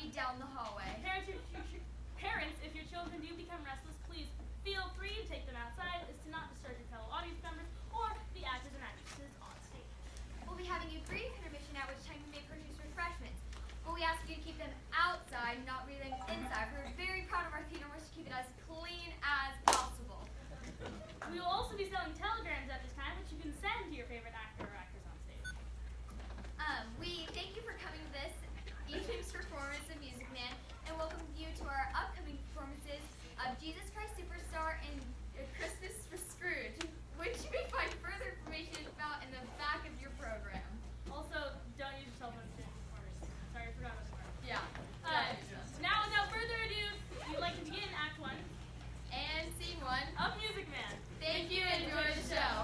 me down the hallway. Parents, if your children do become restless, please feel free to take them outside as to not disturb your fellow audience members or the actors and actresses on stage. We'll be having a brief intermission at which time you may purchase refreshments. But we ask you to keep them outside, not breathing inside. We're very proud of our theater and wish to keep it as clean as possible. We will also be selling telegrams at this time, which you can send to your favorite actor or actress on stage. We thank you for coming to this evening's performance of Music Man and welcome you to our upcoming performances of Jesus Christ Superstar and Christmas for Scrooge, which you may find further information about in the back of your program. Also, don't use your cell phone to performers. Sorry, I forgot about the part. Yeah. Now, without further ado, we'd like to begin Act 1 And Scene 1 of Music Man. Thank you and enjoy the show.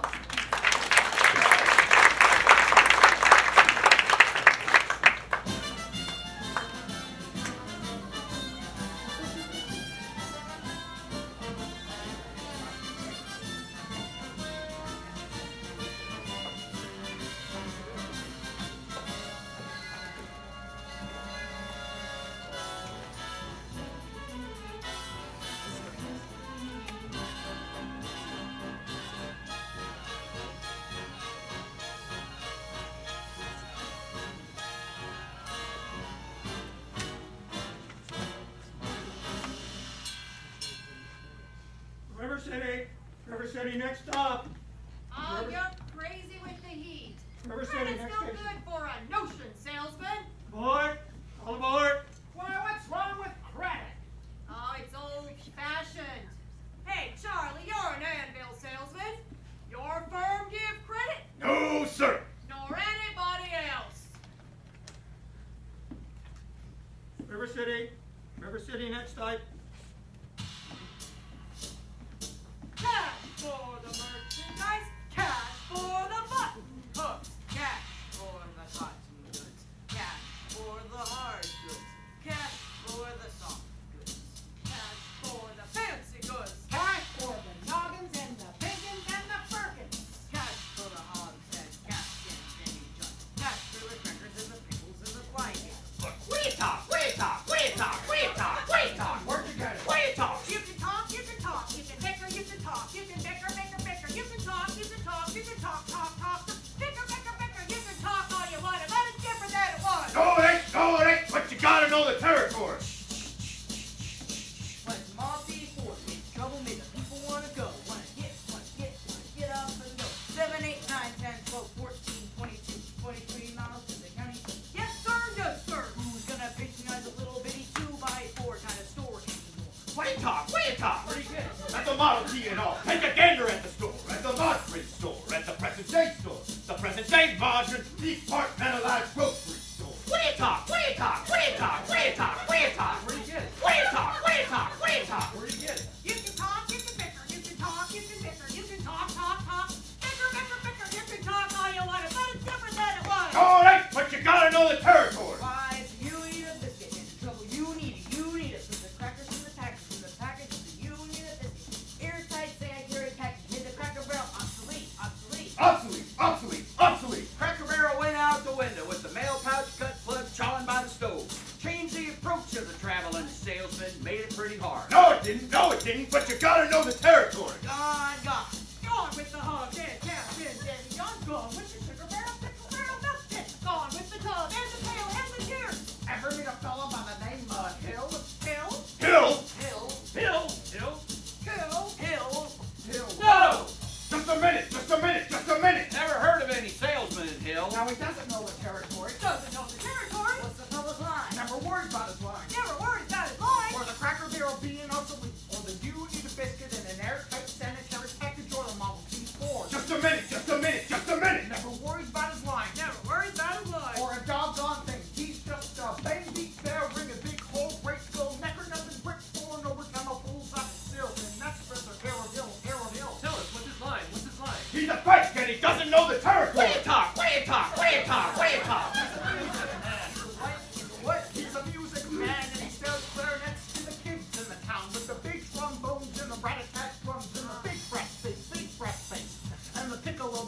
River City, next stop. Oh, you're crazy with the heat. River City, Credit's next no station. good for a notion, salesman. Aboard! All aboard! Why, what's wrong with credit? Oh, it's old-fashioned. Hey, Charlie, you're an anvil salesman. Your firm give credit? No, sir! Nor anybody else. River City, next stop. Cash for the merchandise, cash for the button hooks, cash for the cotton goods, cash for the hard goods, cash for the soft goods, cash for the fancy goods, cash for the noggins and the piggins and the firkins, cash for the hogs and caskins and Jenny John, cash for the crackers and the pickles and the flying. Look, where you talk? Where you talk? Where'd you get it? Where you talk? You can talk, you can talk, you can bicker, you can talk, you can bicker, you can talk, you can talk, you can talk, bicker, you can talk all you want, but it's different than it was. No, it ain't, but you gotta know the territory. When small C4 makes trouble, make the people wanna go, wanna get up and go. 7, 8, 9, 10, 12, 14, 22, 23 miles to the county. Yes, sir, who's gonna patronize a little bitty 2x4 kind of store anymore? Where you talk? Where you talk? Pretty good. At the Model T and all. Take a gander at the store, at the Montford store, at the Present Day store, the Present Day margarine, departmentalized grocery store. Where you talk? Where you talk? Where you talk? Where you talk? Where you talk? Where you get it? Where you talk? Where you talk? Where you talk? Where you get it? You can talk, you can bicker, you can talk, you can bicker, you can talk, bicker, you can talk all you want, but it's different than it was. No, it ain't, but you gotta know the territory. Why, if you eat a biscuit into trouble, you need it. Put the crackers in the package, you need a biscuit. Airtight, sanitary package, made the Cracker Barrel obsolete. Obsolete. Cracker Barrel went out the window with the mail pouch cut plug chawing by the stove. Changed the approach of the traveling salesman, made it pretty hard. No, it didn't, but you gotta know the territory. Gone with the hog, dead, Captain, Daddy John, gone with the sugar barrel, pickle barrel, milk tin, gone with the tub, and the pail, and the tear. Ever meet a fella by the name of Hill? No! Just a minute. Never heard of any salesman in Hill. Now he doesn't know the territory. What's the fella's line? Never worried about his line. Or the Cracker Barrel being obsolete. Or the you need a biscuit in an airtight sanitary package or the Model T4. Just a minute. Never worried about his line. Or a doggone thing. He's just a baby bear, ring a big hole, great skull, necker, nothing, brick, falling over, channel, pulls up, still, and that's Mr. Harold Hill. Tell us, what's his line? He's a fake and he doesn't know the territory. Where you talk? He's a music man and he sells clarinets to the kids in the town with the big trombones and the rat-a-tat drums and the big brass bass, and the piccolo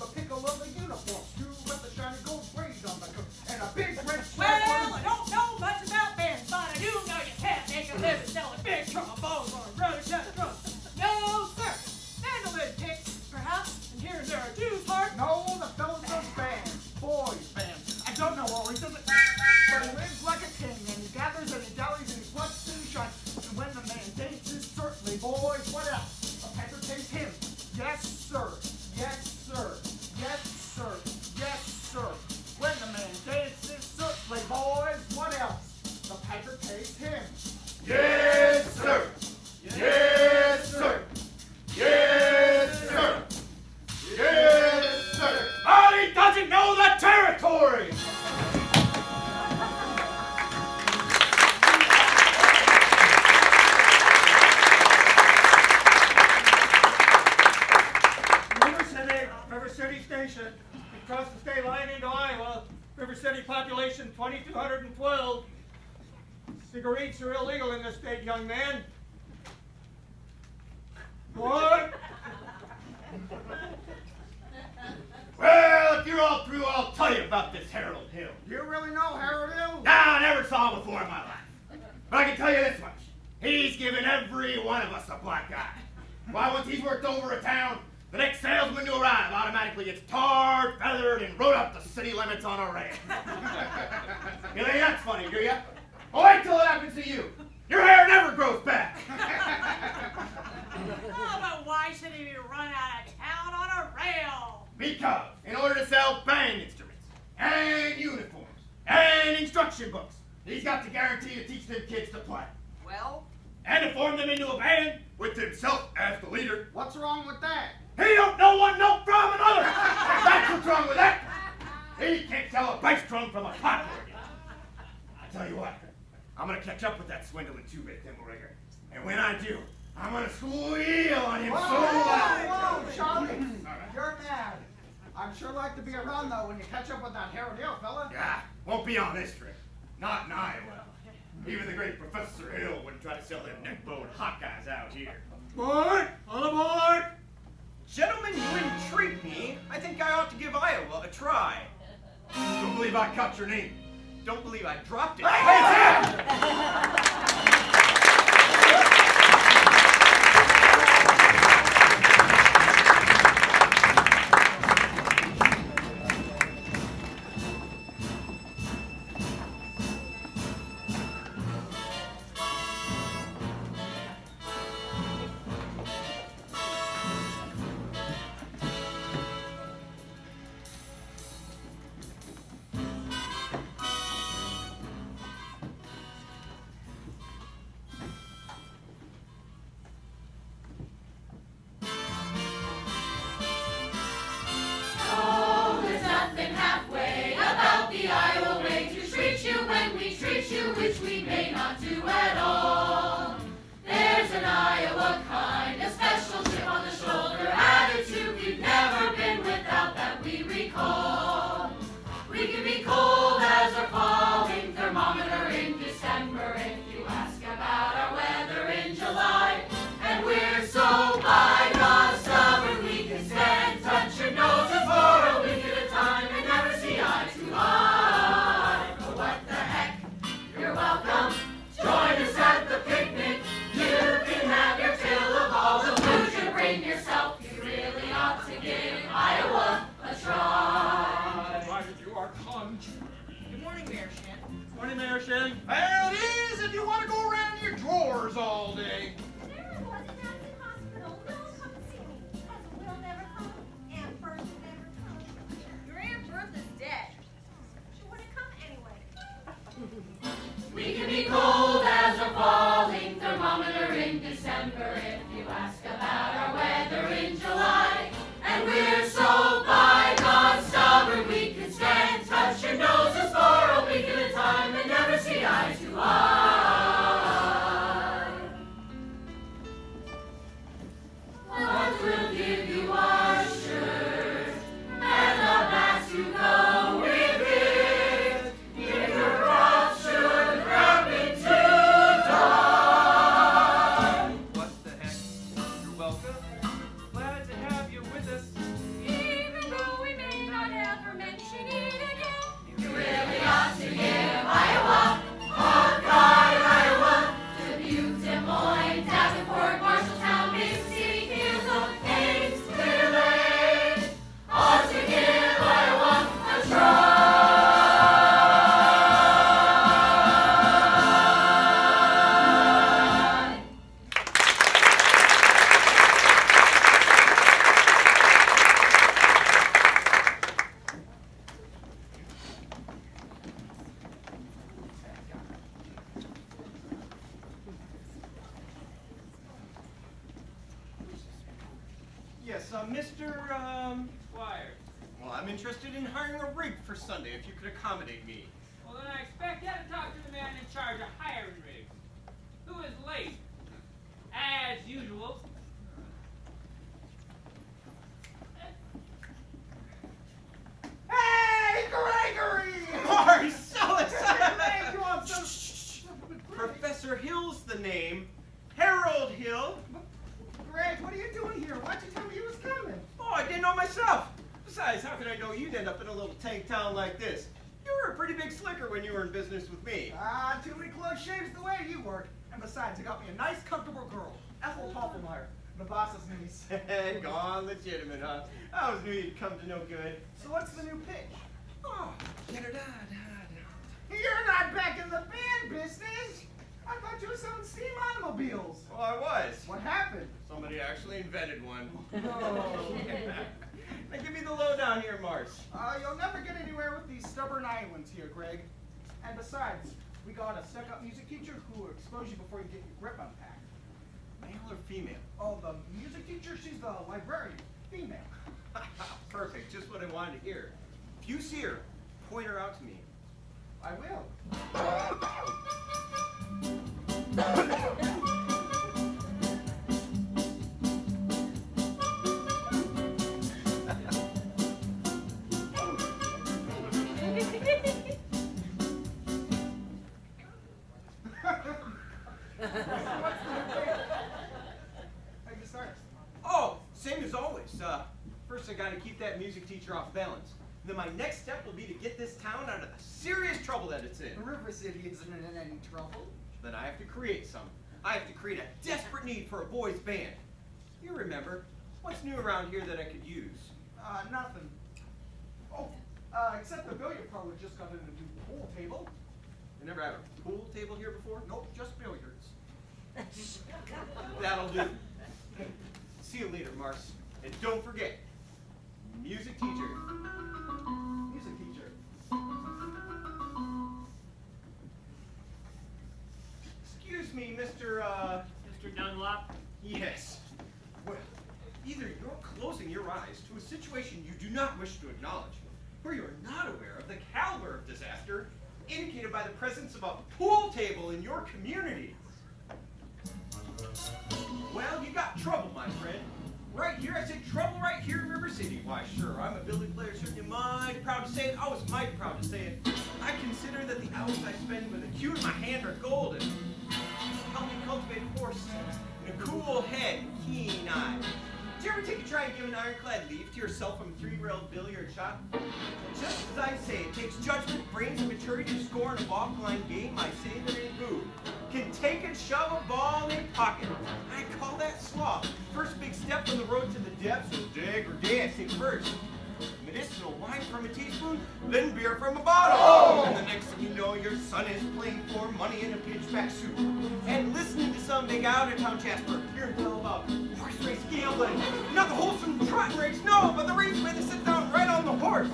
uniforms, too, with the shiny gold braid on the coat, and a big red Well, I don't know much about bands, but I do else. The piper pays him. Yes, sir. Yes, sir. Yes, sir. Yes, sir. When the man dances, certainly, boys, what else? The piper pays him. Yes, sir. Yes, sir. Yes, sir. Yes, sir. But he doesn't know the territory. River City Station. We crossed the state line into Iowa. River City population 2,212. Cigarettes are illegal in this state, young man. What? Well, if you're all through, I'll tell you about this Harold Hill. You really know Harold Hill? Nah, I never saw him before in my life. But I can tell you this much. He's given every one of us a black eye. Why, once he's worked over a town, the next salesman to arrive automatically gets tarred, feathered, and rode up the city limits on a rail. You think that's funny, do you? Well, wait till it happens to you. Your hair never grows back. Oh, but why should he be run out of town on a rail? Because in order to sell band instruments, and uniforms, and instruction books, he's got the guarantee to teach them kids to play. Well, And to form them into a band with himself as the leader. What's wrong with that? He don't know one note from another. That's what's wrong with that. He can't tell a bass drum from a pot organ. I tell you what, I'm gonna catch up with that swindling two-bit thimble rigger. And when I do, I'm gonna squeal on him so loud. Whoa, Charlie. You're mad. I'd sure like to be around, though, when you catch up with that Harold Hill fella. Yeah, won't be on this trip. Not in Iowa. Even the great Professor Hill wouldn't try to sell them neck-bowed hot guys out here. Board, all aboard. Gentlemen, you intrigue me. I think I ought to give Iowa a try. Don't believe I caught your name. Don't believe I dropped it. Hey, Yes, Mr. Squire. Well, I'm interested in hiring a rig for Sunday, if you could accommodate me. Well, then I expect you to talk to the man in charge of hiring rigs. Who is late? As usual. Hey, Gregory! Marcellus! Hey, you want some? Professor Hill's the name. Harold Hill. Greg, what are you doing here? Why'd you tell me you was coming? Oh, I didn't know myself. Besides, how could I know you'd end up in a little tank town like this? You were a pretty big slicker when you were in business with me. Ah, too many close shaves the way you work. And besides, you got me a nice, comfortable girl, Ethel Poppelmeyer, the boss's niece. Gone legitimate, huh? I always knew you'd come to no good. So what's the new pitch? Oh, get her done. You're not back in the band business. I thought you were selling steam automobiles. Oh, I was. What happened? Somebody actually invented one. Oh. Now give me the lowdown here, Mars. You'll never get anywhere with these stubborn Iowans here, Greg. And besides, we got a stuck-up music teacher who will expose you before you get your grip unpacked. Male or female? Oh, the music teacher? She's the librarian. Female. Perfect, just what I wanted to hear. If you see her, point her out to me. I will. How'd you start? Oh, same as always. First I gotta keep that music teacher off balance. Then my next step will be to get this town out of the serious trouble that it's in. River City isn't in any trouble. Then I have to create some. I have to create a desperate need for a boys' band. You remember, what's new around here that I could use? Nothing. Oh, except the billiard parlor just got in a new pool table. You never had a pool table here before? Nope, just billiards. That'll do. See you later, Mars. And don't forget, music teacher. Music teacher. Excuse me, Mr. Mr. Dunlop. Yes. Well, either you're closing your eyes to a situation you do not wish to acknowledge, or you're not aware of the caliber of disaster indicated by the presence of a pool table in your community. Well, you got trouble, my friend. Right here, I said trouble right here in River City. Why, sure, I'm a billiard player, certainly mighty proud to say it. I was mighty proud to say it. I consider that the hours I spend with a cue in my hand are golden. Help me cultivate force and a cool head and keen eye. Did you ever take a try and give an ironclad leave to yourself from a three-railed billiard shot? Well, just as I say, it takes judgment, brains, and maturity to score in a walk-line game. I say that ain't who can take and shove a ball in a pocket. I call that sloth. First big step on the road to the depths is degradation first. Medicinal wine from a teaspoon, then beer from a bottle. Oh! And the next thing you know, your son is playing for money in a pinchback suit. And listening to some big out-of-town Jasper hear him tell about horse race gambling. Not the wholesome trotting race, no, but the race where they sit down right on the horse.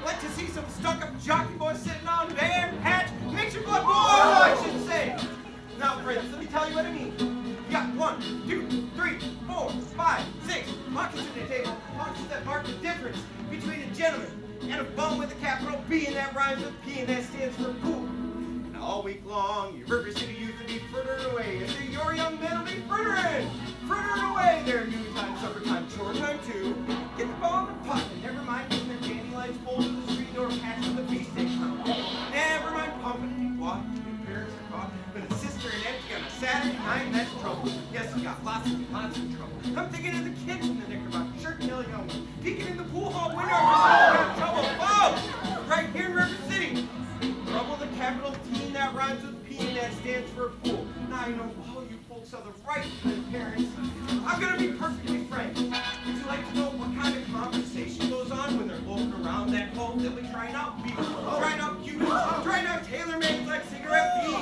Like to see some stuck-up jockey boy sitting on band hatch. Makes your blood boil, I should say. Now, friends, let me tell you what I mean. You got 1, 2, 3, 4, 5, 6 pockets in the table. Pockets that mark the difference between a gentleman and a bum with a capital B, and that rhymes with P, and that stands for pool. And all week long, your River City youth will be frittering away. And so your young men will be frittering away. Their noontime, supper time, chore time too. Get the ball in the pot, and never mind getting their candy lights pulled to the street door patch with a beefsteak tunnel. Never mind pumping a deep water to your parents are caught with a sister and empty on a Saturday night, and that's trouble. Yes, you got lots of trouble. I'm thinking of the kids in the knickerbocker shirt and young one, peeking in the pool hall window for trouble. Oh, right here in River City. Trouble, the capital T, that rhymes with P, and that stands for pool. Now I know all you folks are the right kind of parents. I'm gonna be perfectly frank. Would you like to know what kind of conversation goes on when they're loafing around that hole, dilly, trying out beer, trying out Cubans, trying out tailor-mades like cigarette beans,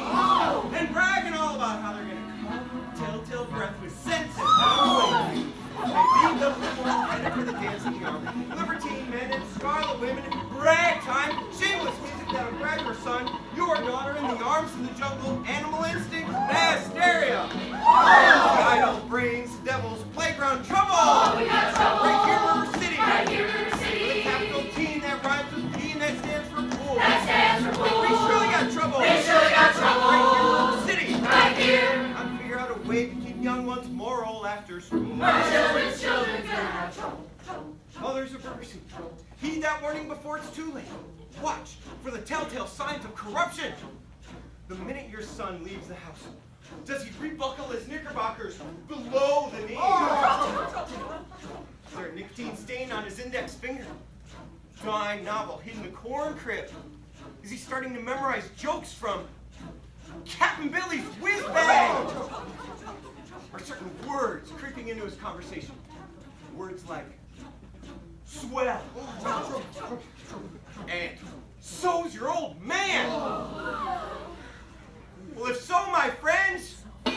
and bragging all about how they're gonna come telltale breath with sense and they beat the football headed for the dance in the army. Libertine men and scarlet women, ragtime, shameless music that'll grab your son, your daughter in the arms of the jungle, animal instinct, hysteria. Idle brains, devil's playground trouble. Oh, we got trouble. school. Our children's gonna have trouble. Mothers of mercy, heed that warning before it's too late. Watch for the telltale signs of corruption. The minute your son leaves the house, does he rebuckle his knickerbockers below the knee? Is there a nicotine stain on his index finger? Dime novel hidden in the corn crib? Is he starting to memorize jokes from Captain Billy's whiz bang? Are certain words creeping into his conversation? Words like swell and so's your old man. Well, if so, my friends, you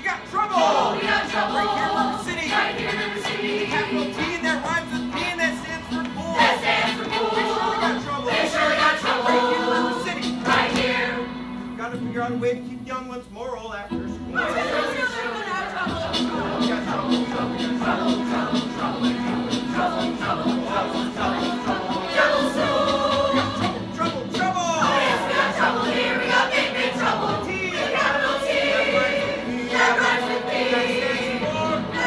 got trouble. Oh, we got trouble. Right here in River City. Right here in River City. Capital T in that rhymes with P and that stands for pool. That stands for pool. They surely got trouble. They surely got trouble. Right here in River City. Right here. Gotta figure out a way to keep young ones moral after school. Our children's gonna have trouble. We got trouble. Trouble. Yes, we got trouble here. We got big, big trouble. T. The capital T. That rhymes with P. That stands for. Oh, we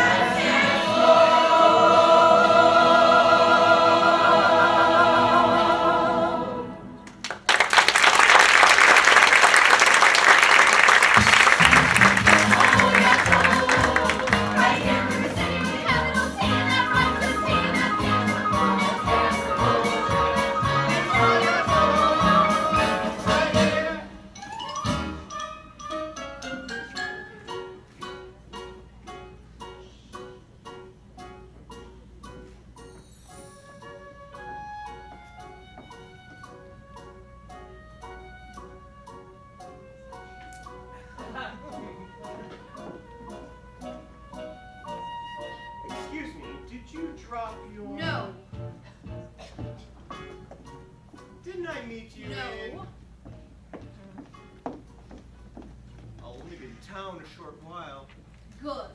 got trouble. Right here in River City. The capital T. That rhymes with P. That stands for pool. That stands for pool. Excuse me, did you drop your... No. Didn't I meet you in... No. I'll only be in town a short while. Good.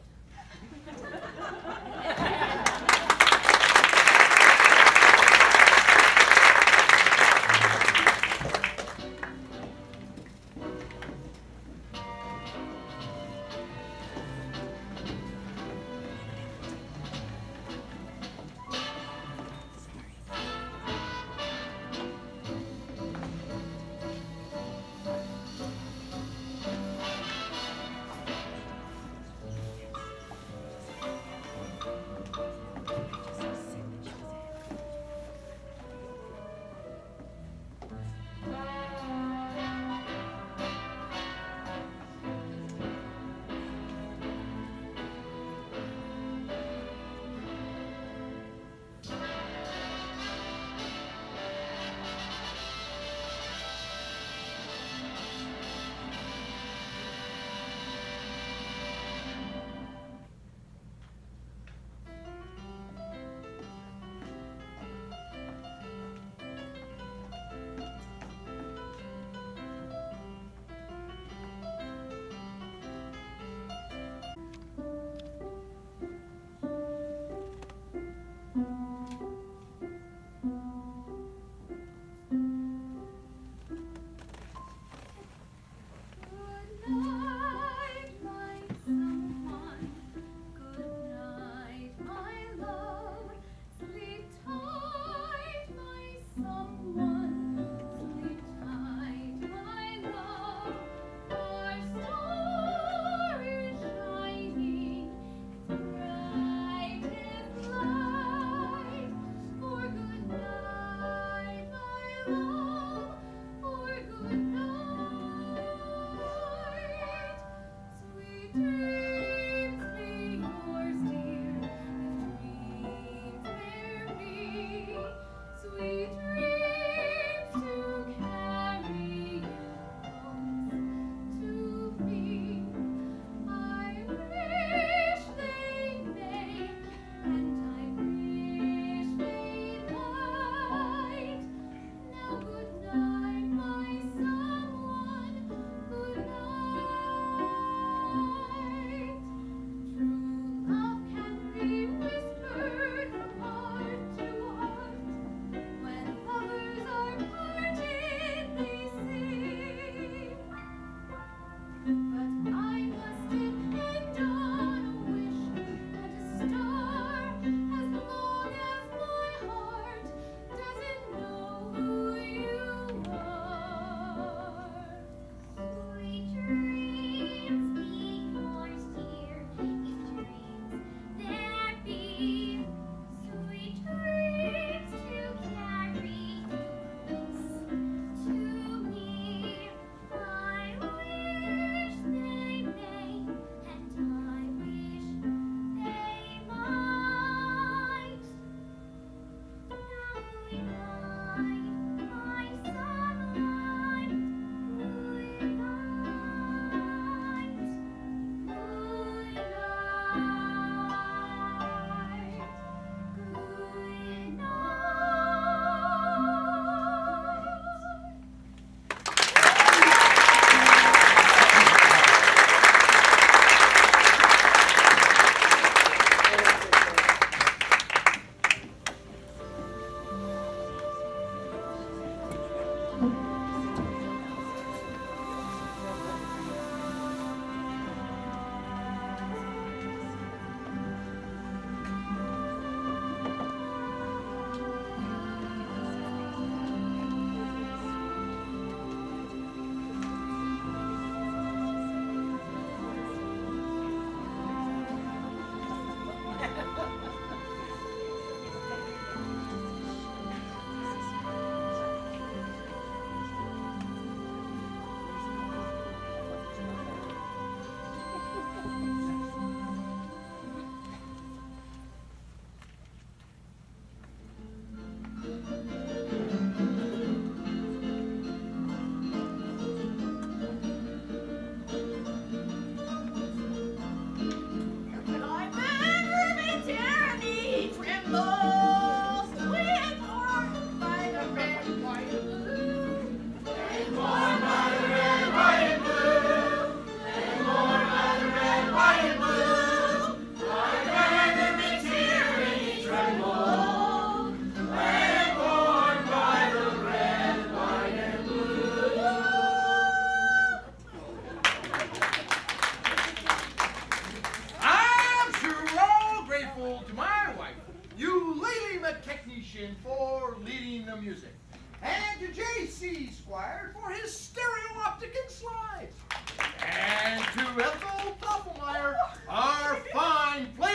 lost. We're born by the red, white, and blue. We're born by the red, white, and blue. We're born by the red, white, and blue. Our red and the tyranny tremble. We're born by the red, white, and blue. I'm sure we're all grateful to my wife, Eulalie McTechnician, for leading the music, and to J.C. Squire for his stereo optic and slides, and to Ethel Doppelmayr, our fine player.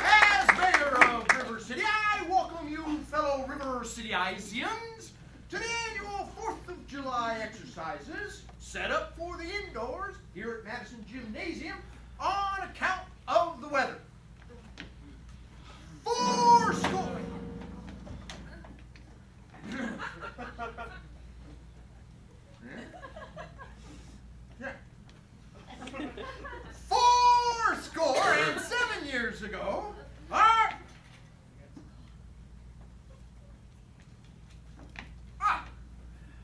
As mayor of River City, I welcome you, fellow River Cityians, to the annual 4th of July exercises set up for the indoors here at Madison Gymnasium on account of the weather. 4 score. Yeah. 407 years ago,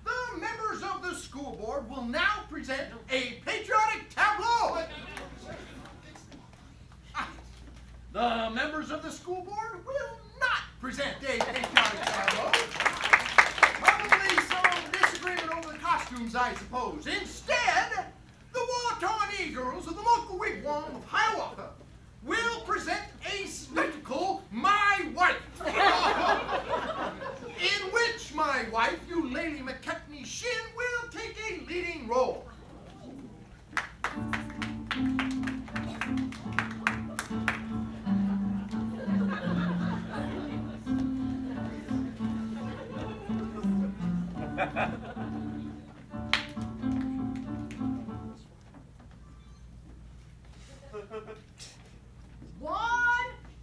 the members of the school board will now present a patriotic tableau. The members of the school board will not present a patriotic tableau. Probably some disagreement over the costumes, I suppose. Instead, the Watawnee girls of the local wigwam of Hiawatha will present a spectacle, My Wife, in which my wife, Eulalie McTechnician, will take a leading role.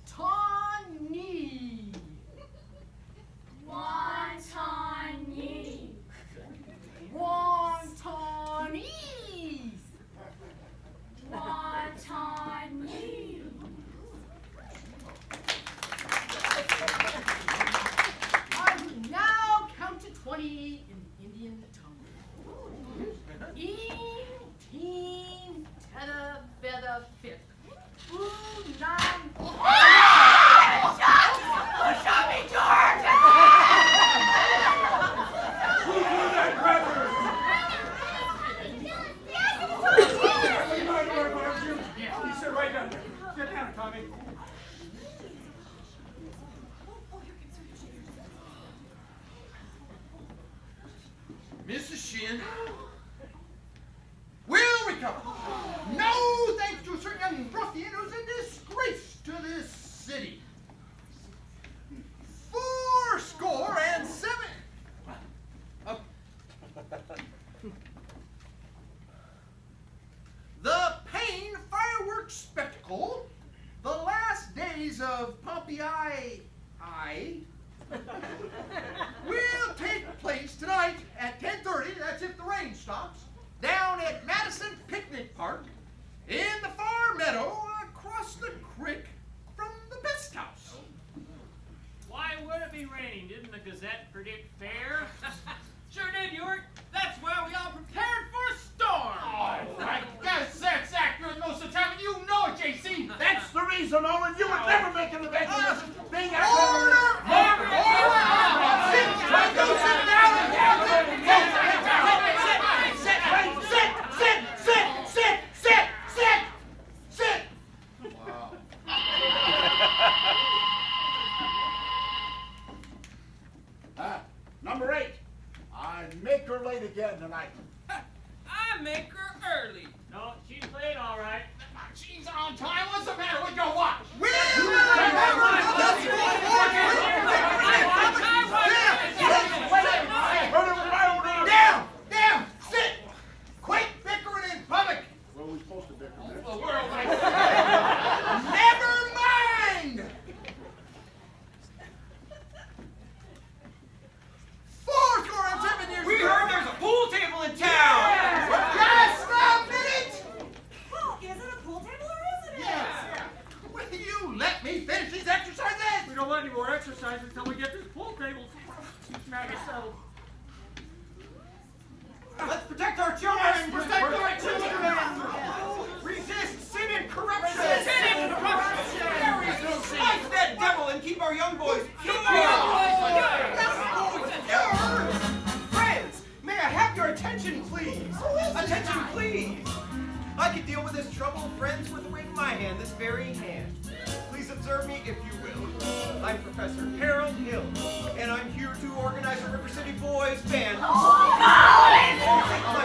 Watawnee. Watawnee. Watawnee. Watawnee. I will now count to 20 in Indian tongue. Teen, teta, feather, fit. Ooh, nine. Shut me, George! Who threw that cracker? You sit right down there. Sit down, Tommy. Mrs. Shin will recover. No thanks to a certain young ruffian who's a disgrace to this city. 407. The Payne fireworks spectacle, the last days of Pompeii, will take place tonight at 10:30, that's if the rain stops, down at Madison Picnic Park in the far meadow across the creek from the Best House. Why would it be raining? Didn't the Gazette predict fair? Sure did, York. That's why we all prepared for a storm. Oh, I guess that's accurate most of the time, and you know it, JC. That's the reason, Olin, you would never make an event of this being Order! Sit! Number 8. I make her late again tonight. I make her early. No, she's late, all right. She's on time. What's the matter with your watch? We will remember the school board! Down! Sit! Quit bickering in public! Well, we're supposed to bicker. Never mind! 407 years We ago. heard there's a pool table in I could deal with this trouble of friends with a wave of my hand, this very hand. Please observe me if you will. I'm Professor Harold Hill, and I'm here to organize a River City Boys band. My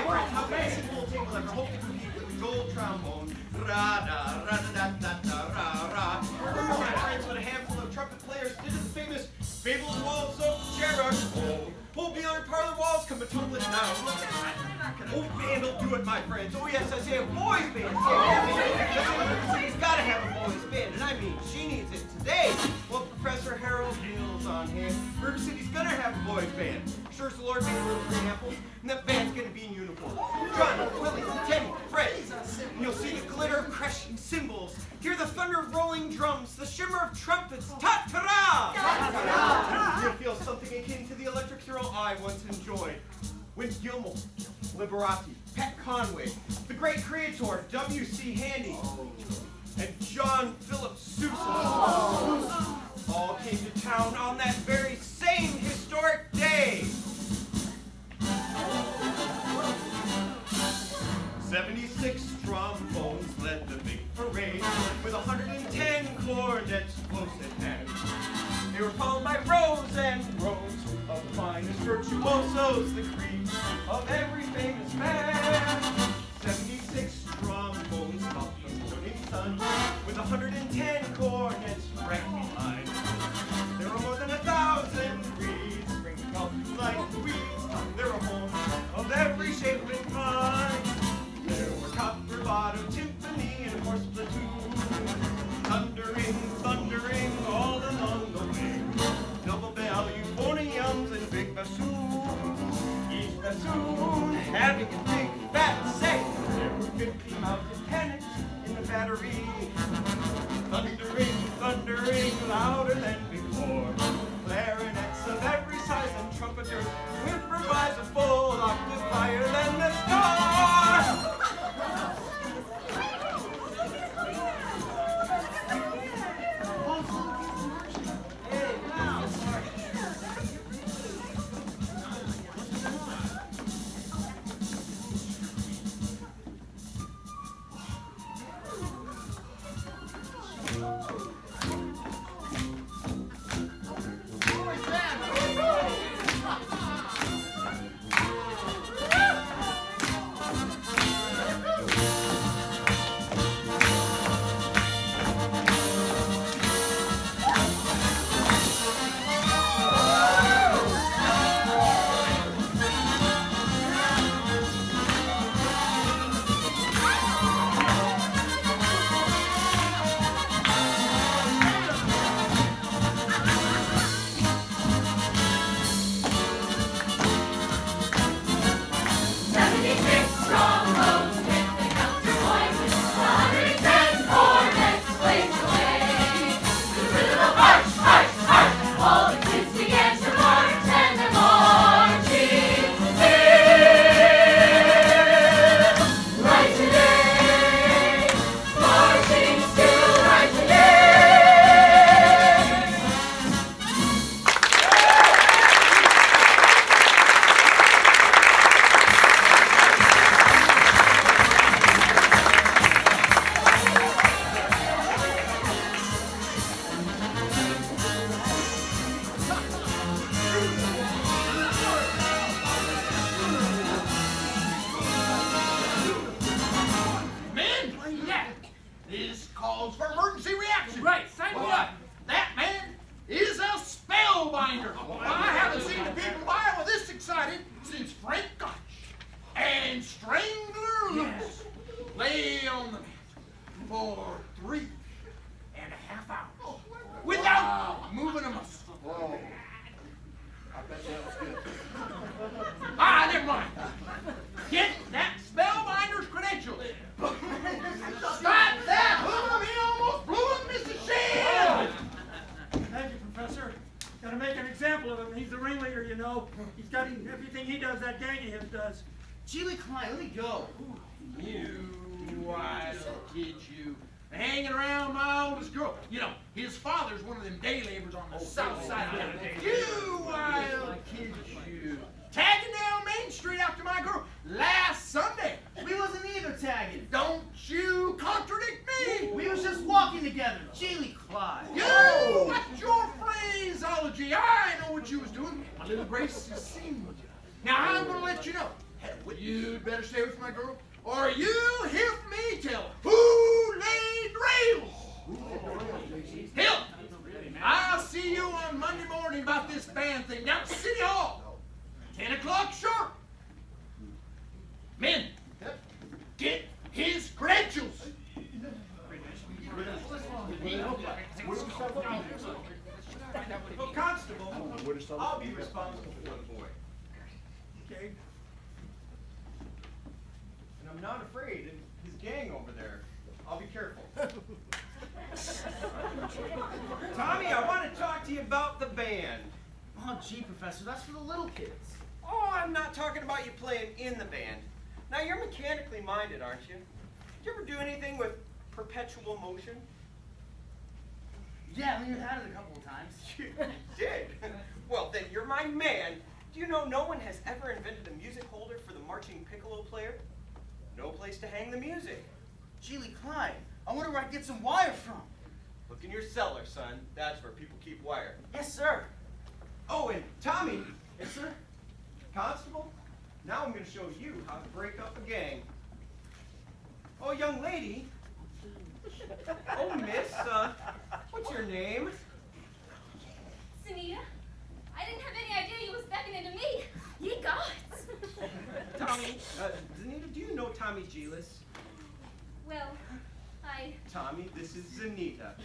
friends, how can I sit full table ever hope to compete with the gold trombone? Ra-da-ra-da-da-da-ra-ra. My friends, with a handful of trumpet players did the famous Babel walls of Jericho. Whole Beeler parlor walls come a-tumbling down. Look at that. Oh, band will do it, my friends. Oh, yes, I say a boys' band. She's got to have a boys' band, and I mean, she needs it today. Well, Professor Harold Hill's on hand. River City's gonna have a boys' band. Sure as the Lord made little green apples, and that band's gonna be in uniform. John, Willie, Teddy, Fred. And you'll see the glitter of crashing cymbals, hear the thunder of rolling drums, the shimmer of trumpets. Ta-ta-ra! Ta-ta-ra! You'll feel something akin to the electric thrill I once enjoyed when Gilmore, Liberati, Pat Conway, the great creator W.C. Handy, and John Philip Sousa all came to town on that very same historic day. 76 trombones led the big parade with 110 cornets close at hand. They were followed by rows and rows of the finest virtuosos, the cream of every famous man. 76 trombones topped the morning sun with 110 cornets right behind. There were more than 1,000 reeds ringing out like weeds. There were horns of every shape and kind. There were copper bottom timpani and horse platoon, thundering, thundering all along the way. Double bell, euphoniums, and big bassoons. Each bassoon having a big fat say. There were 50 mounted cannons in the battery, thundering, thundering louder than before. Clarinets of every size and trumpeters who improvise a full octave higher than the star. Hanging around my oldest girl. You know, his father's one of them day laborers on the south side of town. You wild kid, you. Tagging down Main Street after my girl last Sunday. We wasn't either tagging. Don't together. Geely Clyde. Yo! That's your phraseology. I know what you was doing. My little Grace is seen with you. Now, I'm going to let you know. You'd better stay with my girl, or you'll hear from me till who laid rails. Hill, I'll see you on Monday morning about this band thing down at City Hall. 10 o'clock sharp. Men, get his credentials. Oh, Constable, I'll be responsible for the boy. Okay. And I'm not afraid. And his gang over there. I'll be careful. Tommy, I want to talk to you about the band. Oh, gee, Professor, that's for the little kids. Oh, I'm not talking about you playing in the band. Now, you're mechanically minded, aren't you? Did you ever do anything with perpetual motion? Yeah, we've had it a couple of times. You did? Well, then you're my man. Do you know no one has ever invented a music holder for the marching piccolo player? No place to hang the music. Geely Clyde, I wonder where I can get some wire from. Look in your cellar, son. That's where people keep wire. Yes, sir. Oh, and Tommy, Yes, sir. Constable, now I'm going to show you how to break up a gang. Oh, young lady. Oh, miss, what's your name? Sunita, I didn't have any idea you was beckoning to me. Ye gods. Tommy, Zanita, do you know Tommy Gelis? Well, Tommy, this is Zanita.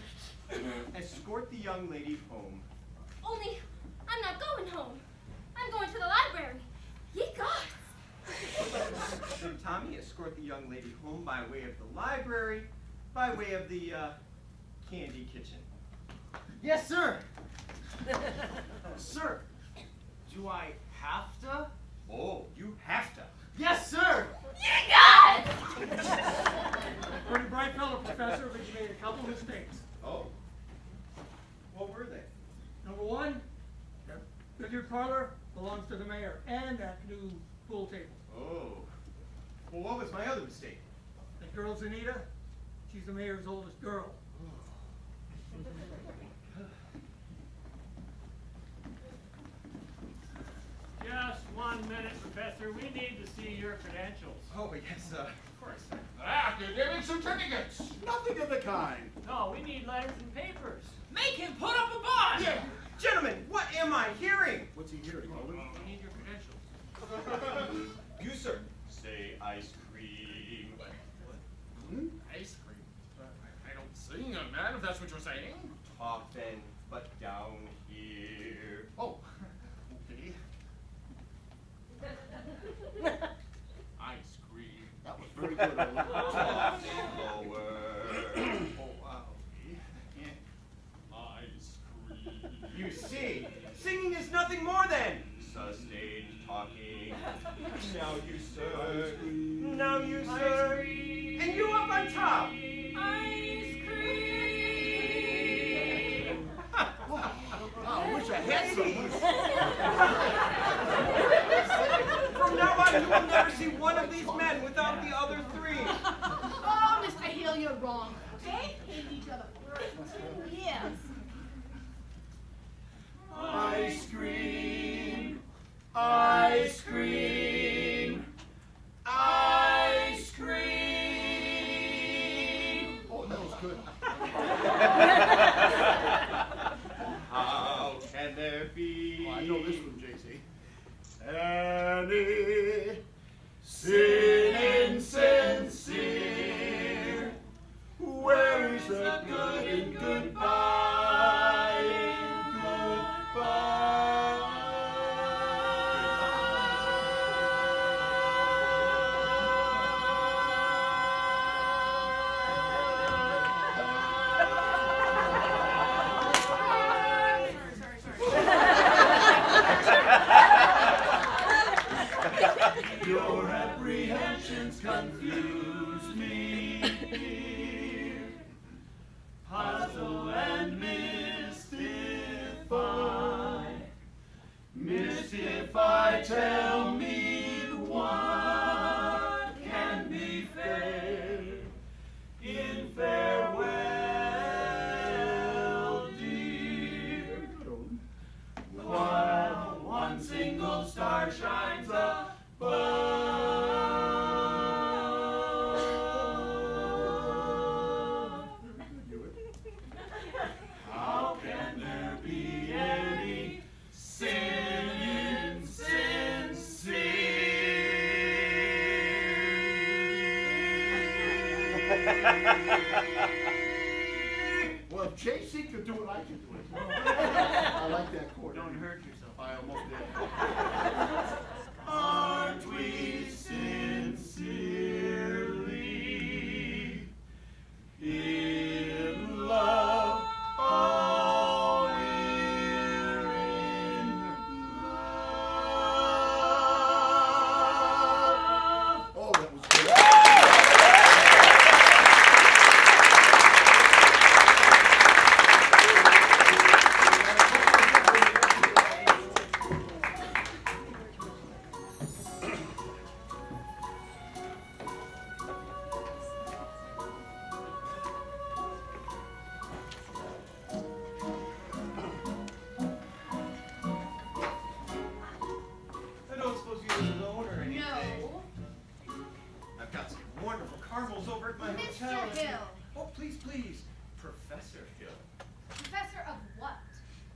Escort the young lady home. only I'm not going home. I'm going to the library. Ye gods. Then Tommy, escort the young lady home by way of the library, by way of the, candy kitchen. Yes, sir. Sir, do I have to? Oh, you have to. Yes, sir. Ye gods. Pretty bright fellow, Professor, but you made a couple mistakes. Oh. What were they? Number one, that billiard parlor belongs to the mayor and that new pool table. Oh. Well, what was my other mistake? That girl Zanita, she's the mayor's oldest girl. Just 1 minute, Professor. We need to see your credentials. Oh, yes, of course. Academic certificates. Nothing of the kind. No, we need letters and papers. Make him put up a bond! Yeah. Gentlemen, what am I hearing? What's he hearing, Alden? We need your credentials. You, sir. Say ice cream. Ice cream. I don't sing, man, if that's what you're saying. Talk then, but down here. Oh, okay. Ice cream. That was very good, Alden. Talk slower. Oh, wow. Yeah. Ice cream. You see, singing is nothing more than sustained talking. Now you, sir. Now you, sir. And you up on top. Ice cream. I wish I had some. From now on, you will never see one of these men without the other three. Oh, Mr. Hill, you're wrong. They hate each other for 2 years. Ice cream. Ice cream. Ice cream. Oh, that was good. How can there be? Oh, I know this one, JC. Any Sin insincere. Where is the good in goodbye? Your apprehensions confuse me, puzzle and mystify. Mystify, tell me what can be fair in fair weather. Well, if JC could do it, I can do it. I like that chord. Don't hurt yourself. I almost did. Aren't we sincerely in love? Oh, we're in love. Oh, that was good. I don't suppose you live alone or anything. No. I've got some wonderful caramels over at my Mr. hotel. Hill. Oh, please, please. Professor Hill. Professor of what?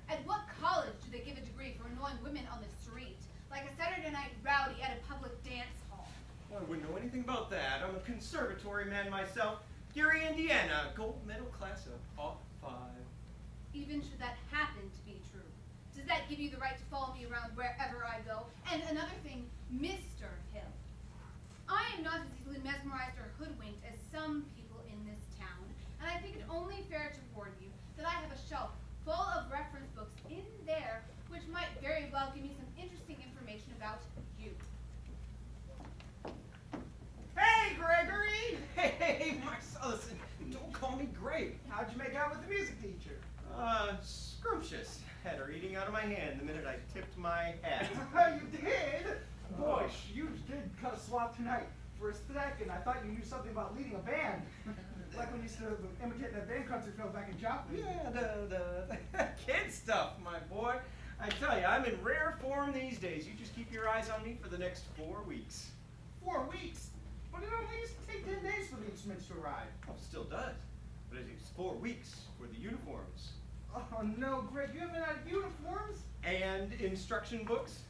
At what college do they give a degree for annoying women on the street? Like a Saturday night rowdy at a public dance hall. Well, I wouldn't know anything about that. I'm a conservatory man myself. Gary, Indiana, gold medal class of all 5. Even should that happen to be true, does that give you the right to follow me around wherever I go? And another thing, Mr. Hill, I am not as easily mesmerized or hoodwinked as some people in this town, and I think it only fair to warn you that I have a shelf full of reference books in there which might very well give me some interesting information about you. Hey, Gregory! Hey, Marcellus, don't call me Greg. How'd you make out with the music teacher? Scrumptious. Had her eating out of my hand the minute I tipped my hat. You did? Boy, you did cut a swath tonight. For a second, I thought you knew something about leading a band. Like when you used to imitate that band concert film back in Joplin. Yeah, the kid stuff, my boy. I tell you, I'm in rare form these days. You just keep your eyes on me for the next 4 weeks. 4 weeks? But it only used to take 10 days for the instruments to arrive. Oh, it still does. But it's 4 weeks for the uniforms. Oh no, Greg, you haven't had uniforms? And instruction books.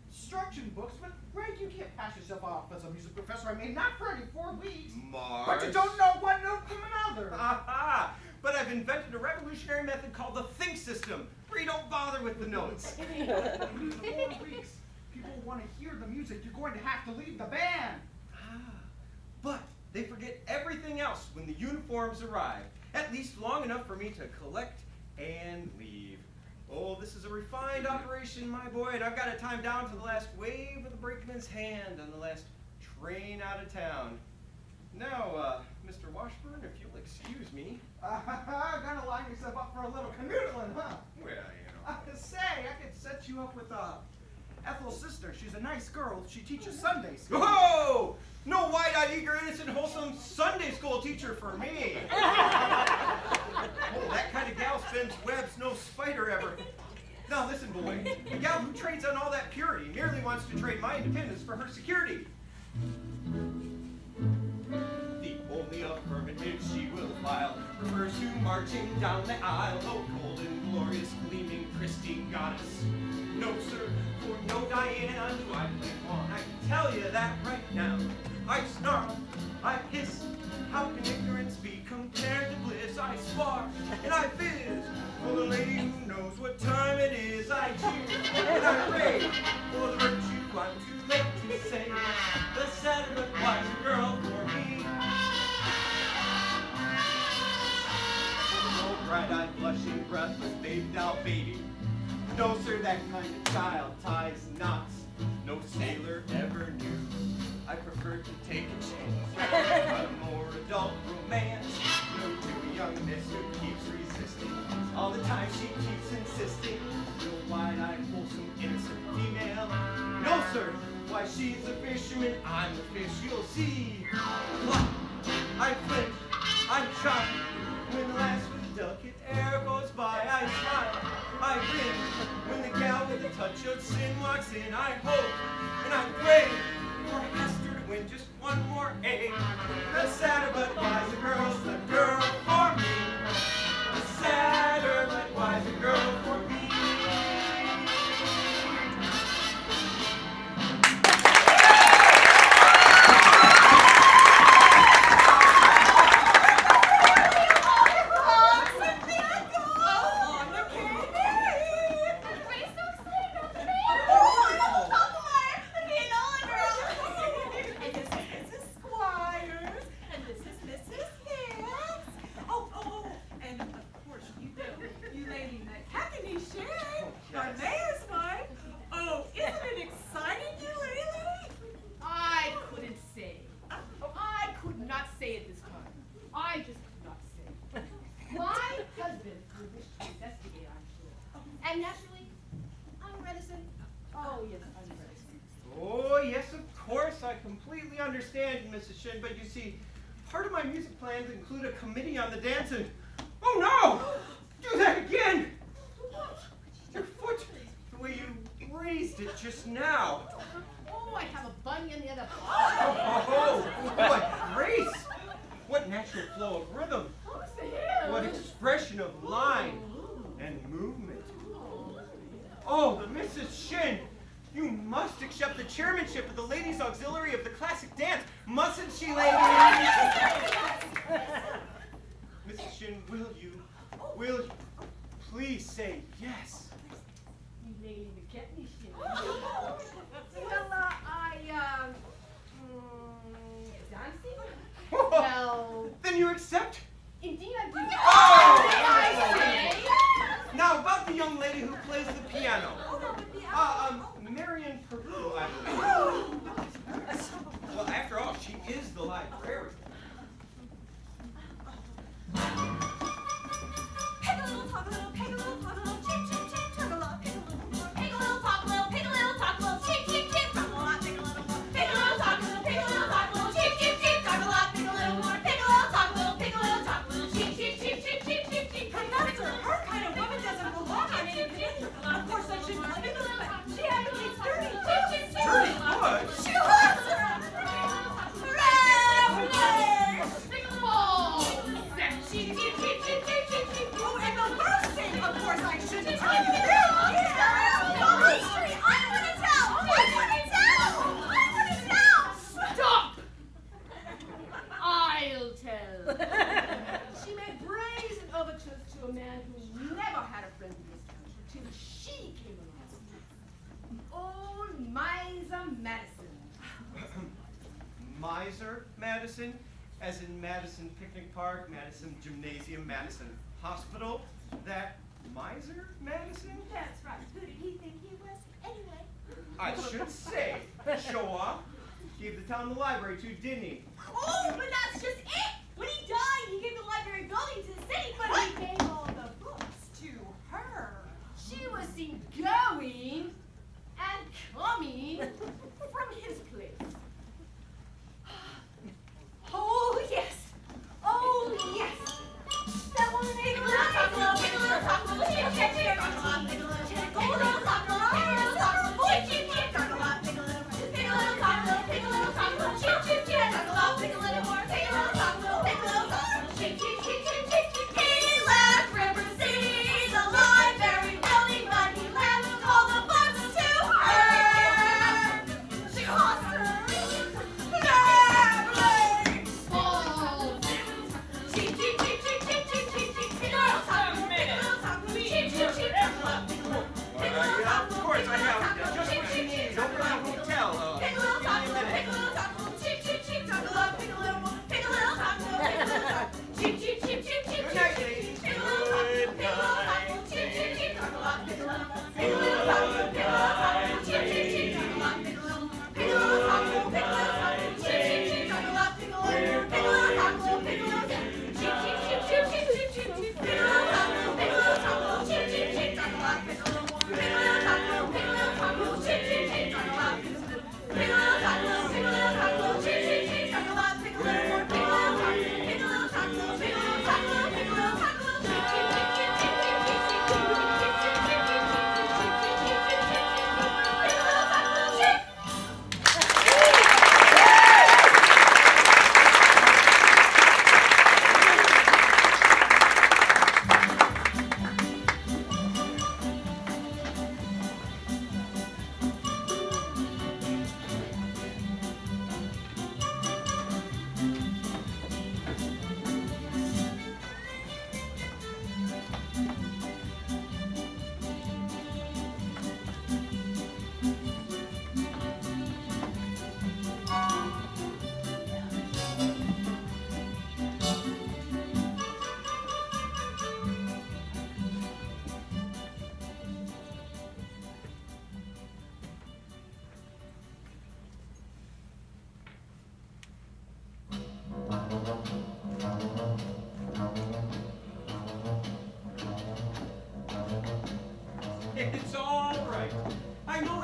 Instruction books? But Greg, you can't pass yourself off as a music professor. I mean, not for any 4 weeks. Mars. But you don't know one note from another. Aha! But I've invented a revolutionary method called the think system, where you don't bother with the notes. In 4 weeks, people want to hear the music. You're going to have to leave the band. But they forget everything else when the uniforms arrive, at least long enough for me to collect and leave. Oh, this is a refined operation, my boy, and I've got it timed down to the last wave of the brakeman's hand on the last train out of town. Now, Mr. Washburn, if you'll excuse me. Gonna line yourself up for a little canoodling, huh? Well, you know. Say, I could set you up with Ethel's sister. She's a nice girl. She teaches Sunday school. Whoa! No wide-eyed, eager, innocent, wholesome Sunday school teacher for me. Oh, that kind of gal spins webs no spider ever. Now listen, boy. The gal who trades on all that purity merely wants to trade my independence for her security. The only affirmative she will file refers to marching down the aisle. Oh, cold and glorious, gleaming, Christy goddess. No, sir, for no Diana do I play on. I can tell you that right now. I snarl, I hiss. How can ignorance be compared to bliss? I spark and I fizz. For the lady who knows what time it is, I cheer and I rage. For the virtue I'm too late to say. The sadder but wiser girl for me. No bright-eyed, blushing, breathless, bathed out baby. No, sir, that kind of child ties knots no sailor ever knew. I prefer to take a chance on a more adult romance. No too youngness who keeps resisting. All the time she keeps insisting. No wide-eyed, wholesome, innocent female. No, sir, why she's a fisherman, I'm the fish you'll see. What? I flinch, I'm shocked. When the last with the delicate air goes by, I smile, I grin. When the gal with a touch of sin walks in, I hope and I pray for I asked her to win just one more egg. The sadder but wiser girl's the girl for me. The sadder but wiser girl for me. And naturally, I'm reticent. Oh, yes, I'm reticent. Oh, yes, of course. I completely understand, Mrs. Shin, but you see, part of my music plans include a committee on the dance and... Oh, no! Do that again! Your foot, the way you raised it just now. Oh, I have a bunion in the Oh, what grace! What natural flow of rhythm! What expression of line and movement! Oh, Mrs. Shin, you must accept the chairmanship of the Ladies' Auxiliary of the Classic Dance, mustn't she, ladies? Mrs. Shin, will you please say yes? You lady McKetney shit. Well, dancing? Well, Then you accept? indeed I do. Oh! I say. Now, about the young lady who plays the piano. Marian Paroo, I believe. Well, after all, she is the librarian. Pig a little, talk a little, pig a little, talk a little, chip, chip, chip, talk a lot, pig a little more. Pig a little, talk a little, pig a little, talk a little, chip, chip, chip, talk a lot, pig a little more. Pig a little, talk a little, pig a little, talk a little, chip, chip, chip, talk a lot, pig a little more. Pig a little, talk a little, pig a little, talk a little, chip, chip, chip, chip, chip, chip, chip. Professor, her kind of woman doesn't belong on any committee. Of course, I shouldn't let it, but she actually is dirty. Chip, chip, chip. Dirty what? She wants her. Oh, and the worst thing, of course, I shouldn't tell you. Stop! I'll tell. She made brazen overtures to a man who never had a friend in this country till she came along. Old Miser Madison. Miser Madison, as in Madison Picnic Park, Madison Gymnasium, Madison Hospital. That Miser Madison? That's right. Who did he think he was anyway? I should say, show off. Gave the town the library too, didn't he? Oh, but that's just it. When he died, he gave the library building to the city, but he gave all the books to her. She was seen going and coming from his place. Oh, yes. Oh, yes. That one made a little talk, little, take a little talk, little, chip, chip, chip, talk a lot, take a little chip, take a little talk, little, take a little talk, little, chip, chip, chip, talk a lot, take a little, take a little talk, little, take a little talk, little, chip, chip, chip, talk a lot, take a little more, take a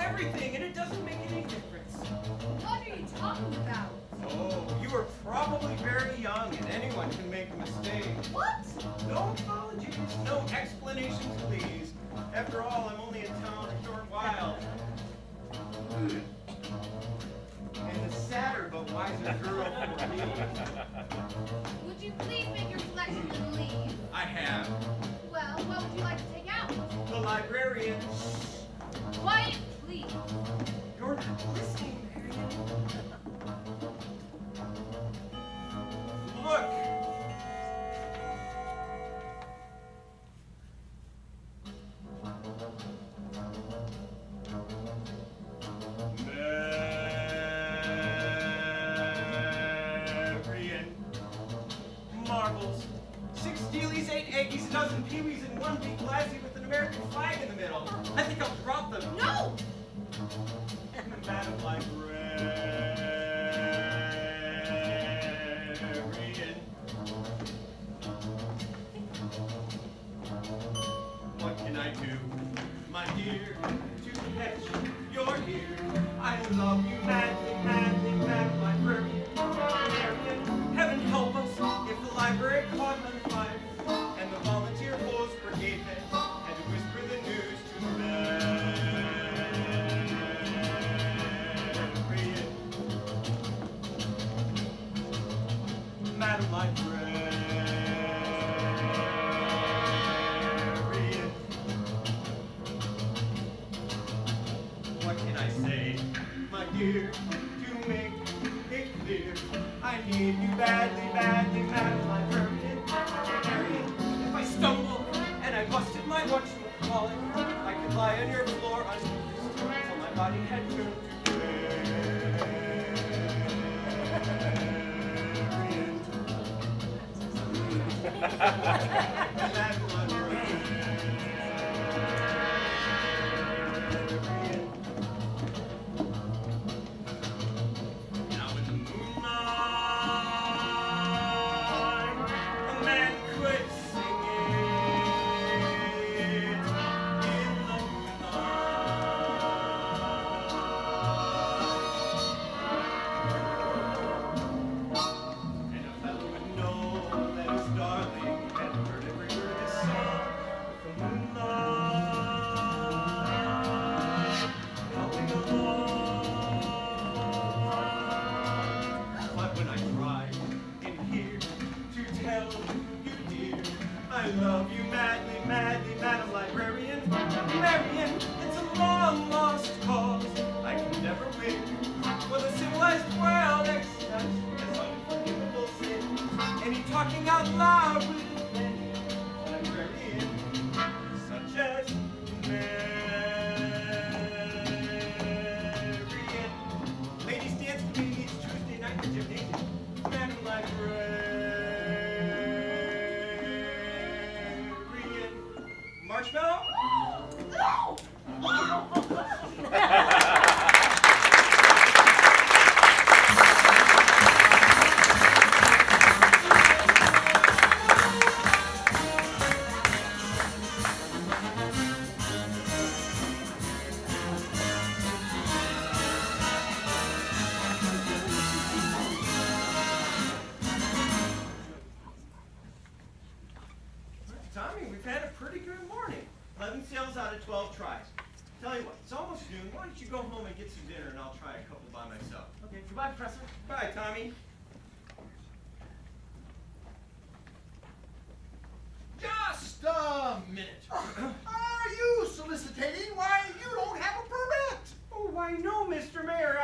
everything, and it doesn't make any difference. What are you talking about? Oh, you were probably very young, and anyone can make a mistake. What? No apologies, no explanations, please. After all, I'm only in town a short while. And a sadder but wiser girl for me. Would you please make your selection and leave? I have. Well, what would you like to take out? The librarian. Quiet, please. You're not listening, Marian. Look. Marian. Marbles. 6 steelies, 8 eggies, a dozen peewees, and 1 big glassy with an American flag in the middle. I think I'll drop them. No! Madam Librarian. What can I do, my dear, to catch your ear? I love you madly, madly, Madam Librarian. Marian, heaven help us if the library caught on fire and the volunteer hose brigade men had to whisper the news to Marian. Madam Librarian. What can I say, my dear, to make it clear? I need you badly, badly, Madam Librarian. Marian, if I stumble and I busted my whatchamacallit, I could lie on your floor unscrupulous till my body had turned to Madam Librarian. Now in the moonlight, a man could sing it. In the moonlight. And a fellow would know that his darling had heard every word of his song. With the moonlight coming along. But when I try in here to tell you, dear, I love you madly, madly, Madam Librarian. Marian, it's a long lost cause. I can never win. For the civilized world accepts as unforgivable sin. Any talking out loud with many librarian, such as Marian. Ladies dance with me each Tuesday night in the gymnasium. Madam Librarian. Marshmallow? No! Tommy, we've had a pretty good morning. 11 sales out of 12 tries. Tell you what, it's almost noon. Why don't you go home and get some dinner and I'll try a couple by myself. Okay, goodbye, Professor. Bye, Tommy. Just a minute. Are you soliciting why you don't have a permit? Oh, why no, Mr. Mayor.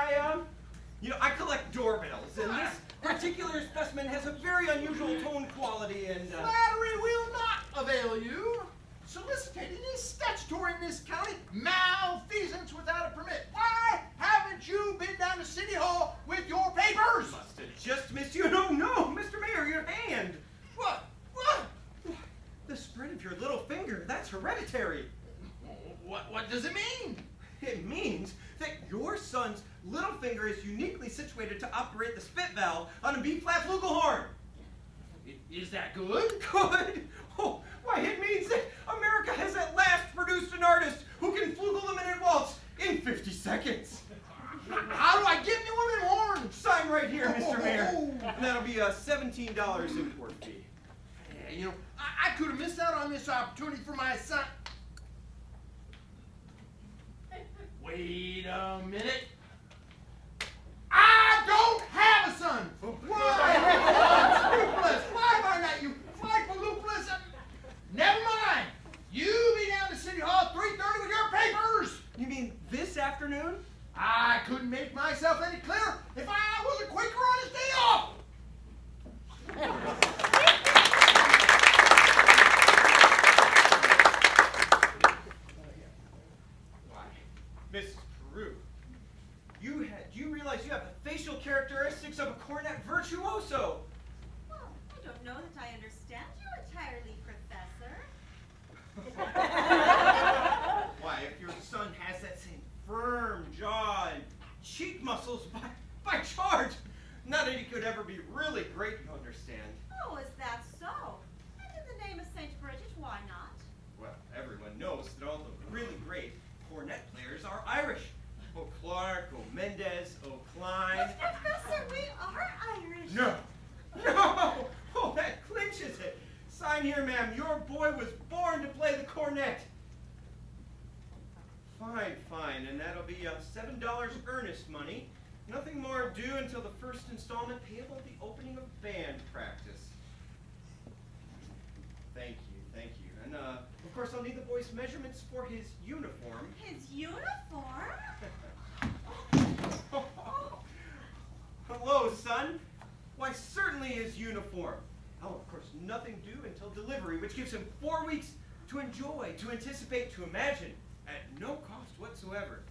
I collect doorbells, and this particular specimen has a very unusual tone quality and, Flattery will not avail you. Soliciting is statutory in this county. Malfeasance without a permit. Why haven't you been down to City Hall with your papers? Must have just missed you. No, Mr. Mayor, your hand. What? The spread of your little finger, that's hereditary. What does it mean? It means that your son's little finger is uniquely situated to operate the spit valve on a B-flat flugelhorn. Is that good? Good? Oh, why, it means that America has at last produced an artist who can flugel the minute waltz in 50 support fee. Yeah, you know, I could have missed out on this opportunity for my son. Wait a minute. I don't have a son. Why? Unscrupulous. Why have I not you? Flypaloopless. Never mind. You be down to City Hall 3:30 with your papers. You mean this afternoon? I couldn't make myself any clearer if I was a Quaker on his day off. Why, Mrs. Paroo, you realize you have the facial characteristics of a cornet virtuoso. Well, I don't know that I understand you entirely, Professor. Why, if your son has that same firm jaw and cheek muscles, by George, not that he could ever be really great, you understand. Oh, is that so? And in the name of St. Bridget, why not? Well, everyone knows that all the really great cornet players are Irish. Clark, Mendez, Klein. But Professor, we are Irish. No! Oh, that clinches it. Sign here, ma'am. Your boy was born to play the cornet. Fine. And that'll be $7 earnest money. Nothing more due until the first installment payable at the opening of band practice. Thank you. And, of course, I'll need the boy's measurements for his uniform. His uniform? Hello, son. Why, certainly his uniform. Oh, of course, nothing due until delivery, which gives him 4 weeks to enjoy, to anticipate, to imagine, at no cost whatsoever.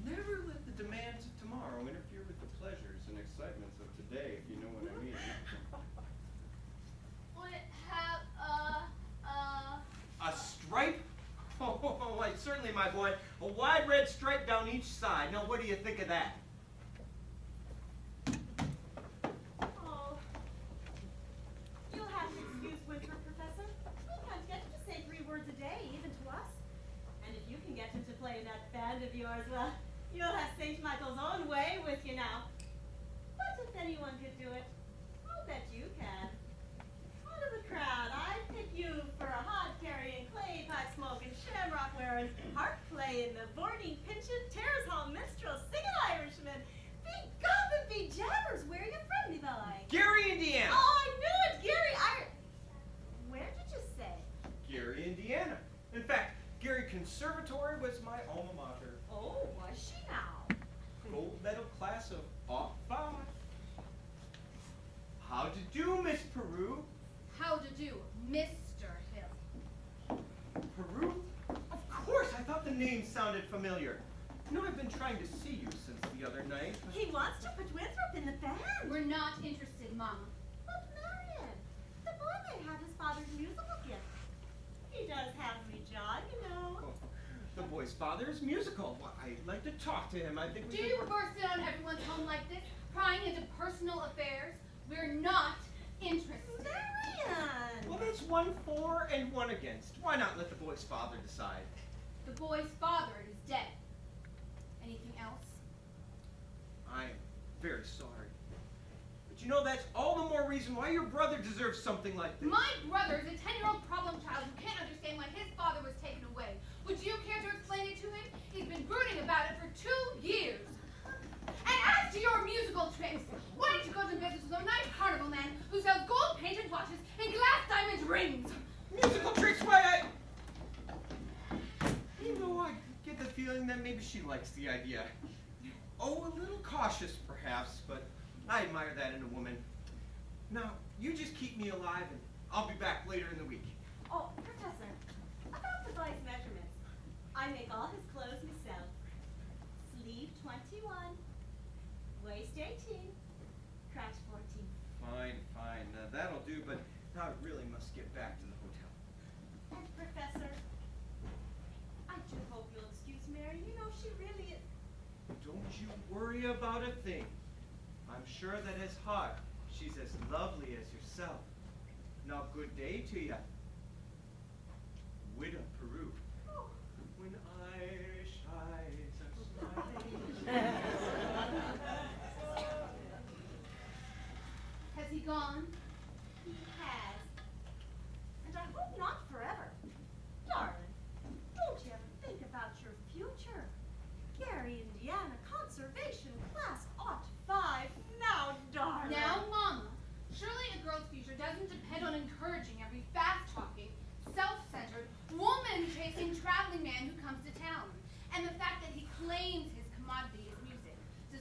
Never let the demands of tomorrow interfere with the pleasures and excitements of today, if you know what I mean. Would it have A stripe? Oh, why, certainly, my boy. A wide red stripe down each side. Now, what do you think of that? Oh. You'll have to excuse Winter, Professor. We can't get him to say 3 words a day, even to us. And if you can get him to play in that band of yours, well, you'll have St. Michael's own way with you now. But if anyone could do it, I'll bet you can. Out of the crowd, I'd pick you for a hod-carrying, clay-pipe-smoking, shamrock-wearing, harp-playing, the boarding-pinching, terrace hall minstrel, singing Irishman. Be gob and be jabbers, where you from, me boy? Gary, Indiana. Oh, I knew it, Gary. Where did you say? Gary, Indiana. In fact, Gary Conservatory was my alma mater. Oh, was she now? Gold medal class of '05. How'd you do, Miss Paroo? How to do, Mr. Hill? Paroo? Of course, I thought the name sounded familiar. You know, I've been trying to see you since the other night. He wants to put Winthrop in the band. We're not interested, Mama. But Marian, the boy may have his father's musical gift. He does have me jaw, you know. Oh, the boy's father is musical. Well, I'd like to talk to him. I think we Do should you work- burst in on everyone's home like this, prying into personal affairs? We're not interested. Marian! Well, that's 1 for and 1 against. Why not let the boy's father decide? The boy's father is dead. Anything else? I'm very sorry. But you know, that's all the more reason why your brother deserves something like this. My brother is a 10-year-old problem child who can't understand why his father was taken away. Would you care to explain it to him? He's been brooding about it for 2 years. And as to your musical tricks, why don't you go to business with a nice carnival man who sells gold-painted watches and glass diamond rings? Musical tricks, why You know, I get the feeling that maybe she likes the idea. Oh, a little cautious, perhaps, but I admire that in a woman. Now, you just keep me alive, and I'll be back later in the week. Oh, Professor, about the boy's measurements. I make all his clothes myself. Sleeve 21, waist 18, crotch 14. Fine. That'll do, but now I really must get back to the hotel. And Professor, I do hope you'll excuse Mary. You know, she really is. Don't you worry about a thing. I'm sure that as hot, she's as lovely as yourself. Now, good day to ya. Widow Paroo. Oh. When Irish eyes are smiling. Has he gone?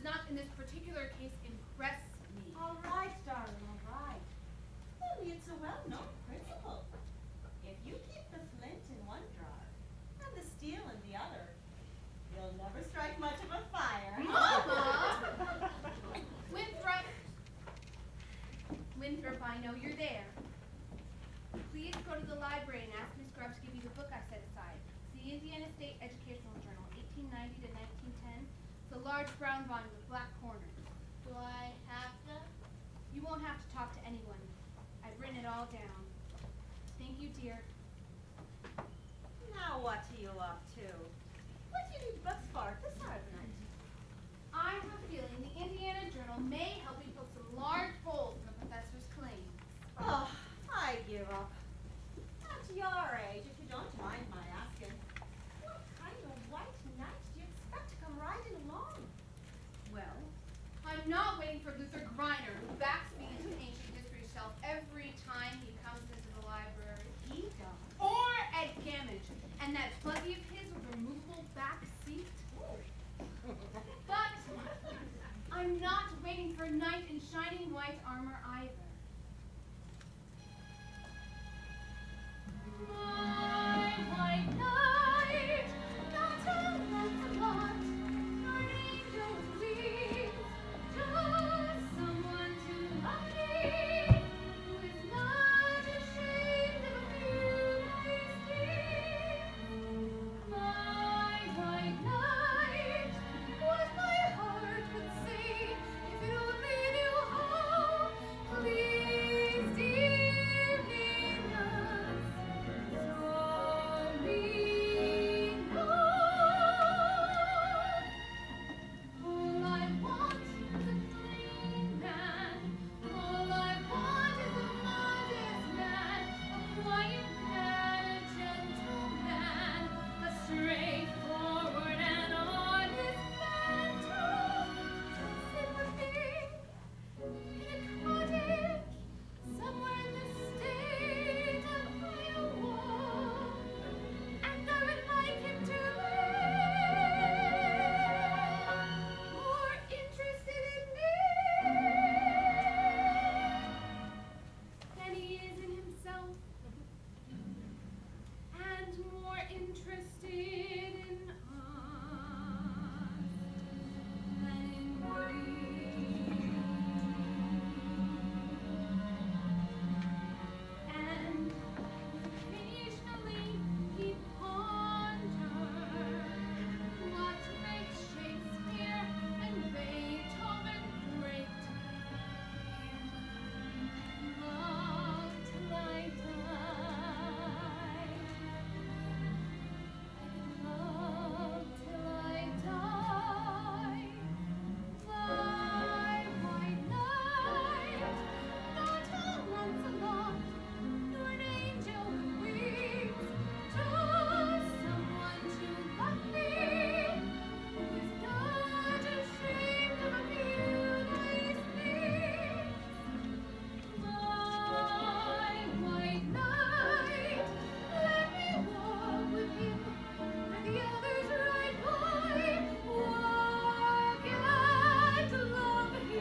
not in this particular case impress me. All right, darling, all right. Finley, it's a well-known principle. If you keep the flint in one drawer and the steel in the other, you'll never strike much of a fire. Mama! Winthrop, I know you're there. Please go to the library and ask Miss Grubb to give you the book I set aside. It's the Indiana State Educational Journal, 1890 to 1910. It's a large brown volume with black corners. Do I have to? You won't have to talk to anyone. I've written it all down. Thank you, dear. Now what are you up to? What do you need books for at this hour of the night? I have a feeling the Indiana Journal may help me poke some large holes in the professor's claims. Oh, I give up. At your age, if you don't mind my asking, what kind of white knight do you expect to come riding along? Well, I'm not waiting for Luther Griner, who backs me into an ancient history shelf every time he comes into the library. He does. Or Ed Gamage, and that buggy of his with a removable back seat. But I'm not waiting for a knight in shining white armor either. My white knight, not a Lancelot, nor an angel with wings, just someone to love me, who is not ashamed of a few nice things. My white knight, what my heart would say if it only knew how. Please, dear Venus, show me now. All I want is a clean man. All I want is a modest man, a quiet man, a gentleman, a straightforward and honest man to sit with me in a cottage somewhere in the state of Iowa, and I would like him to be more interested in me than he is in himself, and more interested in us than in we. And occasionally he pondered what makes Shakespeare and Beethoven great. Love till I die. Love till I die. My white knight, not a Lancelot, nor an angel with wings, just someone to love me, who is not ashamed of a few nice things. My white knight, let me walk with him, and the others ride by, walk and love him till I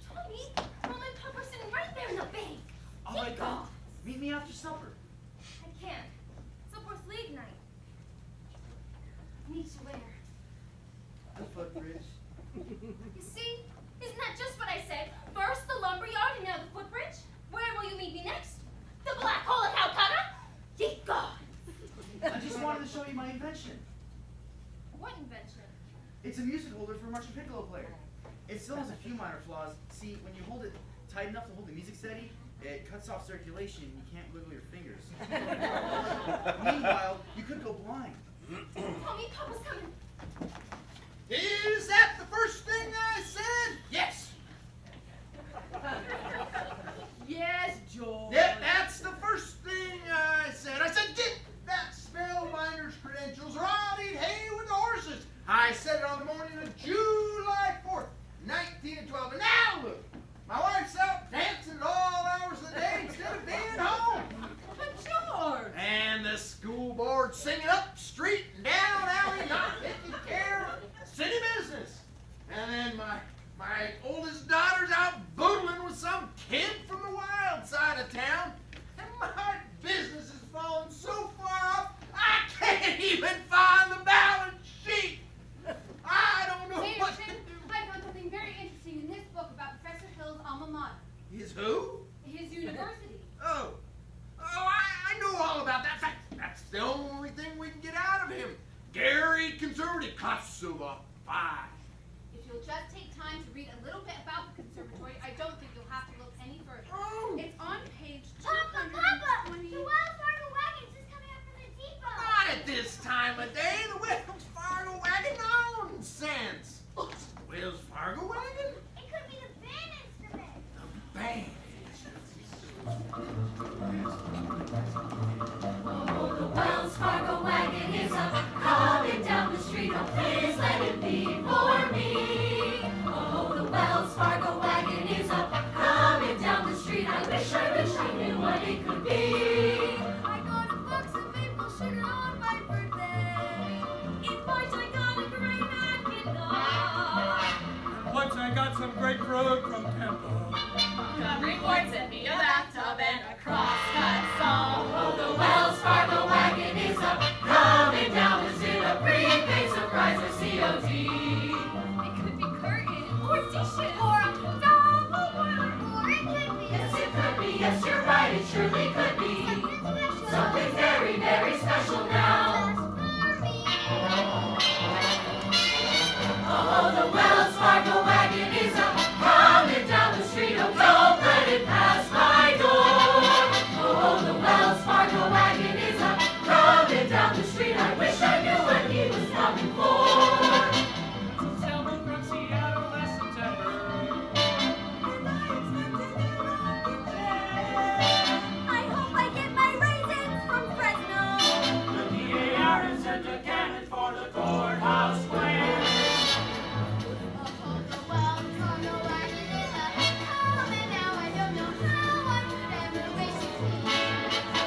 Tony, Mom and Papa are sitting right there in the bank. Oh my God! Meet me after supper. I can't. It's Fourth League night. Need to wear. The footbridge. You see? Isn't that just what I said? First the lumberyard and now the footbridge. Where will you meet me next? The black hole at Calcutta? Ye gods! I just wanted to show you my invention. holder for a Martian piccolo player. It still has a few minor flaws. See, when you hold it tight enough to hold the music steady, it cuts off circulation and you can't wiggle your fingers. Meanwhile, you could go blind. Tommy, Papa's coming. Is that the first thing I said? Yes. Yes, George. Yep, that's the first thing I said. I said, get that spellbinder's credentials or I'll eat hay with the horses. I said it on the morning of July 4th, 1912. And now look, my wife's out dancing at all hours of the day instead of being home. But George. And the school board singing up street and down alley, not taking care of city business. And then my oldest daughter's out boodling with some kid from the wild side of town. And my business is falling so far off, I can't even find the balance sheet. I don't know what to Anderson, do. I found something very interesting in this book about Professor Hill's alma mater, His who? his university. Oh, I know all about that. That's the only thing we can get out of him. Gary Conservative Kosova 5. If you'll just take time to read a little bit about the conservatory, I don't think you'll have to look any further. Oh. It's on page Papa, 220. the Wells Fargo wagon's just coming up from the depot. Not at this time of day. The Wells Fargo wagon nonsense. Wells Fargo wagon? It could be the band instrument. The band. Oh, the Wells Fargo wagon is up, coming down the street. Oh, please let it be for me. Oh, the Wells Fargo wagon is up, coming down the street. I wish I knew what it could be. I got a box of maple sugar on my birthday. In March I got a great mackinac. Once I got some grapefruit from Temple. Every boy sent me a bathtub and a crosscut song. Oh, the Wells Fargo wagon is up, coming down. Is it a prepaid surprise or COD? It could be curtain or dishes or a double boiler or it could be Yes, it could be. Yes, you're right. It surely could be. Something very, very special now. Oh, the Wells Fargo wagon is up, coming down the street. Oh, don't let it pass my door. Oh, the Wells Fargo wagon is up, coming down the street. I wish I knew what he was coming for. Sailboat from Seattle last September. I hope I get my raisins from Fresno. The DAR has sent a cannon for the courthouse square. Oh, the Wells Fargo wagon is up, coming now. I don't know how I would ever race it.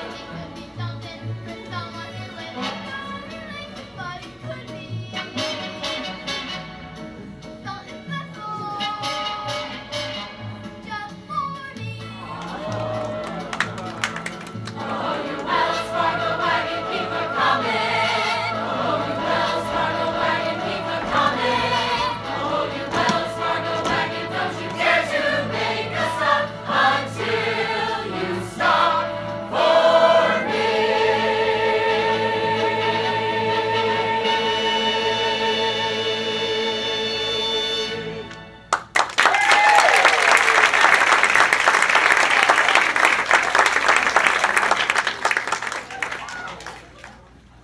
It could be something for someone new and I don't relate, but it could be something special just for me. Oh, your Wells Fargo wagon, keep her coming. Oh, your Wells Fargo wagon, keep her coming. Oh, your Wells Fargo wagon, don't you dare to make us stop until you stop for me.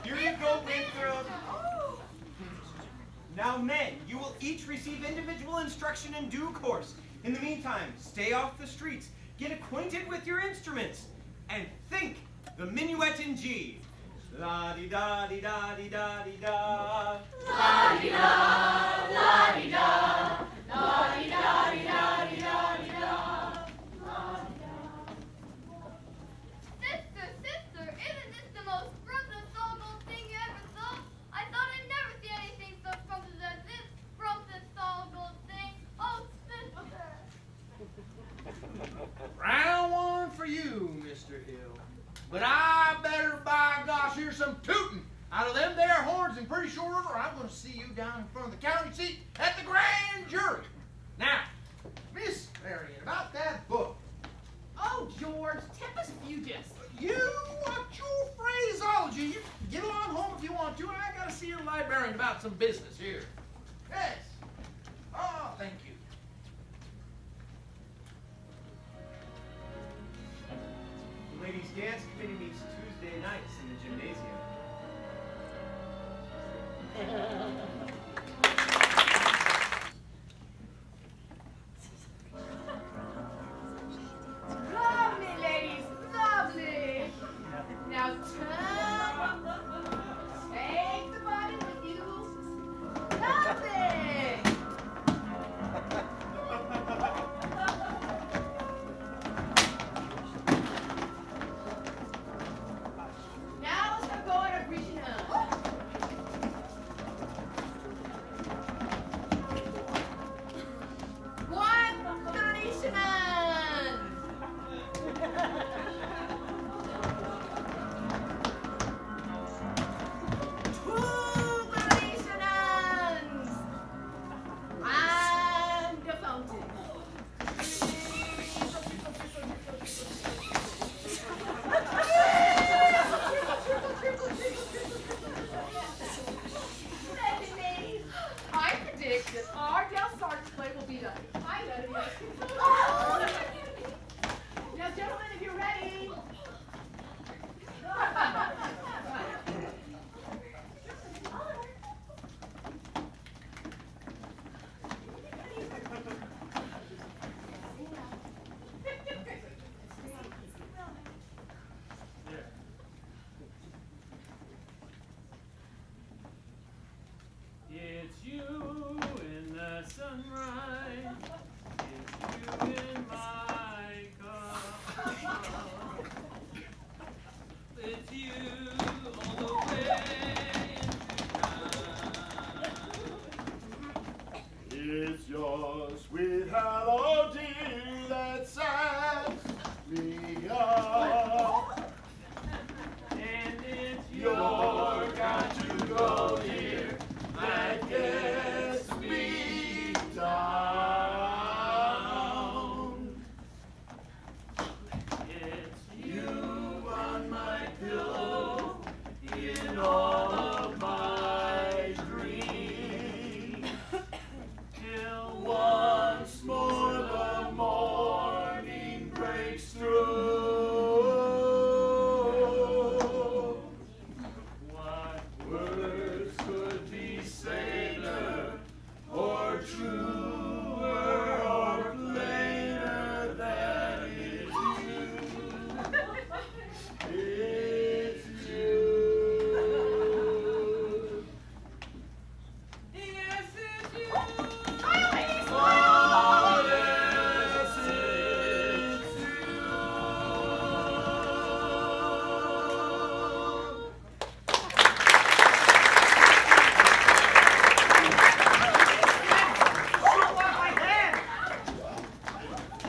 Here you go, Winthrop. Now, men, you will each receive individual instruction in due course. In the meantime, stay off the streets, get acquainted with your instruments, and think the minuet in G. La-di-da-di-da-di-da-di-da. La-di-da, la-di-da, la-di-da-di-da-di-da-di-da. Sister, isn't this the most frumpton-solgal thing you ever saw? I thought I'd never see anything so frumpton as this frumpton-solgal thing. Oh, sister. Round one for you, Mr. Hill. But I better, by gosh, hear some tooting out of them there horns in Pretty Shore River. I'm going to see you down in front of the county seat at the grand jury. Now, Miss Marian, about that book. Oh, George, tempus fugis. You watch your phraseology. You can get along home if you want to, and I got to see your librarian about some business here. Yes. dance committee meets Tuesday nights in the gymnasium. Lovely, ladies, lovely. Now turn. Take the body with you. Lovely. Now let's go on a reaching home. One donation. Two donations. And the fountain. Ladies, I predict that our Del Sargent's play will be done. I know it is. Now, gentlemen, if you're ready. It's you in the sunrise. It's you in my car. It's you all the way into town. It's your sweet hello, dear, that sets me up. And it's You're got to go, dear, that gets me down. It's You on my pillow, in all of my dreams. till Once more the morning breaks through. what Words could be saner, or truer, or plainer than it's you. It's you. Yes, it's you. Oh, yes, it's you.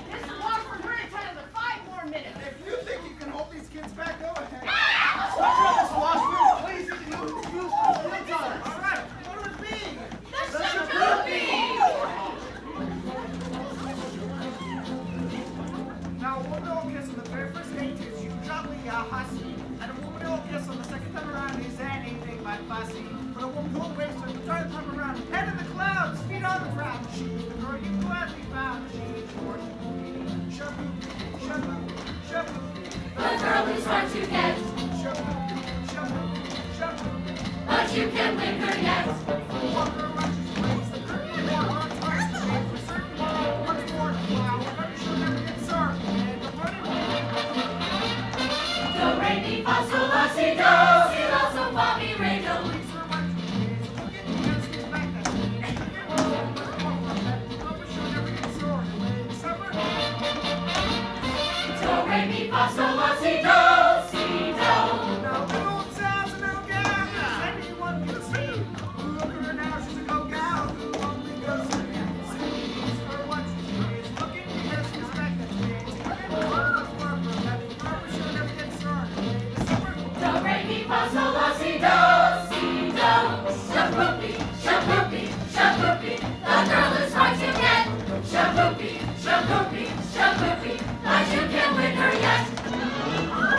This is long for we're entitled to 5 more minutes. If you think you can hold these kids back, go ahead. Please, use time. All right, what would it be? Now, a woman kiss on the very first date is usually a hussy. And a woman kiss on the second time around is anything but fussy. But a woman who waits till the third time around, head in the clouds, feet on the ground. She's the girl you gladly found. She's your shabu, shabu, shabu. The girl who's hard to get, Shabu, shabu, shabu. but you can win her yet. Walk her righteous ways, the curtain more hard times to shake. For certain much more to plow. Maybe she'll never get served. And the running Do, re, mi, fa, sol, la, si, do, si, la, sol, fa, mi, re, do. Do, re, mi, fa, sol, la, si, do, si, do. Now, little towns and little gals, anyone can see. Look at her now, she's a go-gal who only goes to the sees her what she is. Looking because she's back at the age. Looking for what's worth her. Having purpose, she'll never get started. The summer Do, re, mi, fa, sol, la, si, do, si, do. Shaboopy, shaboopy, shaboopy. The girl is hard to get. Shaboopy, shaboopy, shaboopy. But you can't win her yet.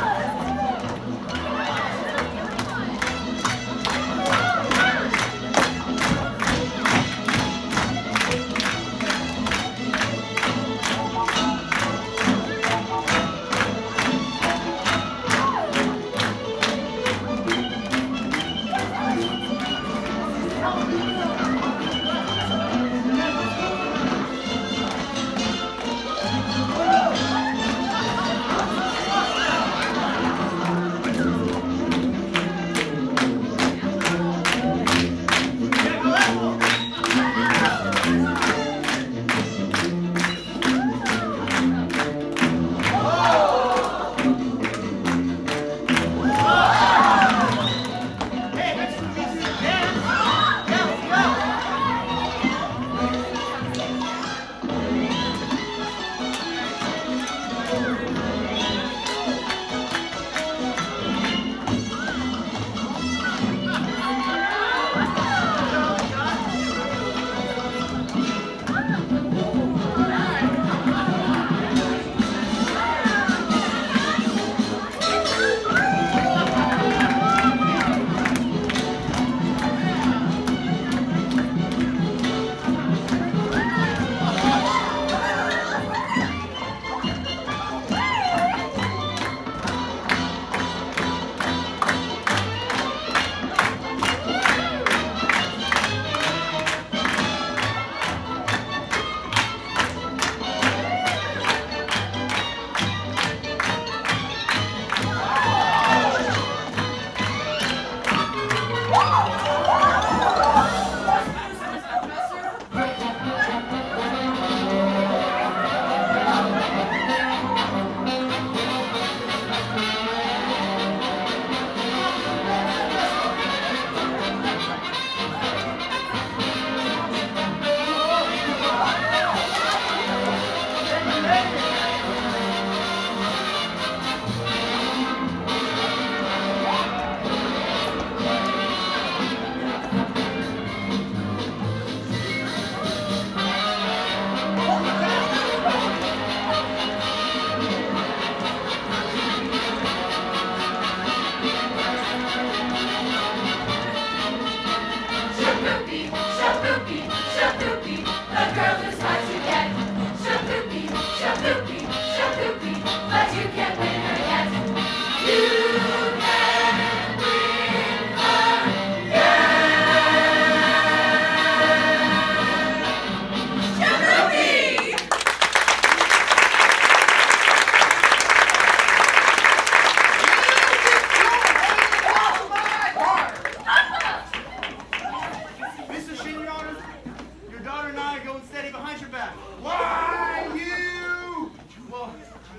Why, you? Well,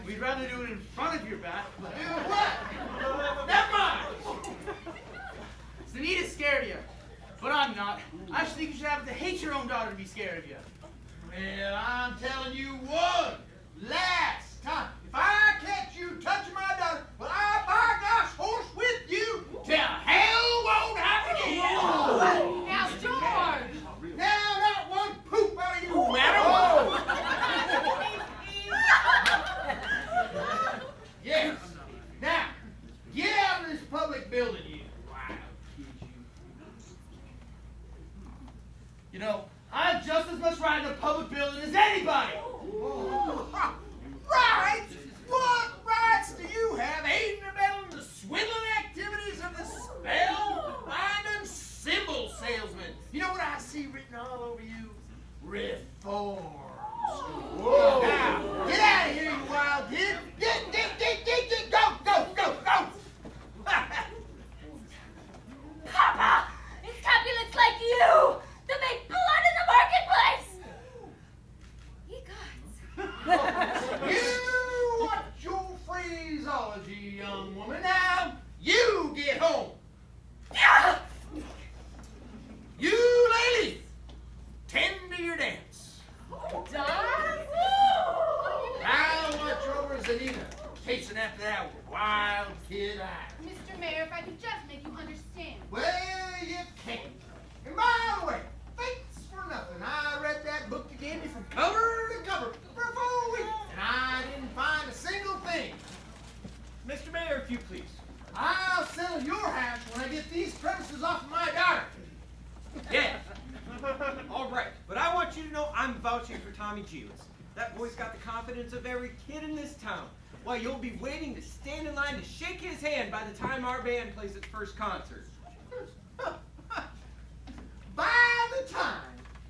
we'd rather do it in front of your back. But Do what? Never mind. Anita's scared of you, but I'm not. I just think you should have to hate your own daughter to be scared of you. Well, I'm telling you one last time. If I catch you touching my daughter, well, I by gosh horse with you till hell won't happen again. Now, George! Now, not one poop out of you, madam. Yes. Now, get out of this public building, you wild kid, you. You know, I have just as much right in a public building as anybody. Rights? What rights do you have aiding and abetting the swindling activities of the spell-binding symbol salesman? You know what I see written all over you? Reform. Whoa. Now, get out of here, you wild kid. Get, go. Papa! It's Capulets like you that make blood in the marketplace! You watch your phraseology, young woman. Now, you get home. You ladies, tend to your dance. I'll watch over Zanita, chasing after that wild kid eye. Mr. Mayor, if I could just make you understand. Well, you can't. And by the way, thanks for nothing. I read that book you gave me from cover to cover for 4 weeks, and I didn't find a single thing. Mr. Mayor, if you please. I'll settle your hash when I get these premises off of my daughter. Yeah. All right, but I want you to know I'm vouching for Tommy Giles. That boy's got the confidence of every kid in this town. Why, you'll be waiting to stand in line to shake his hand by the time our band plays its first concert. By the time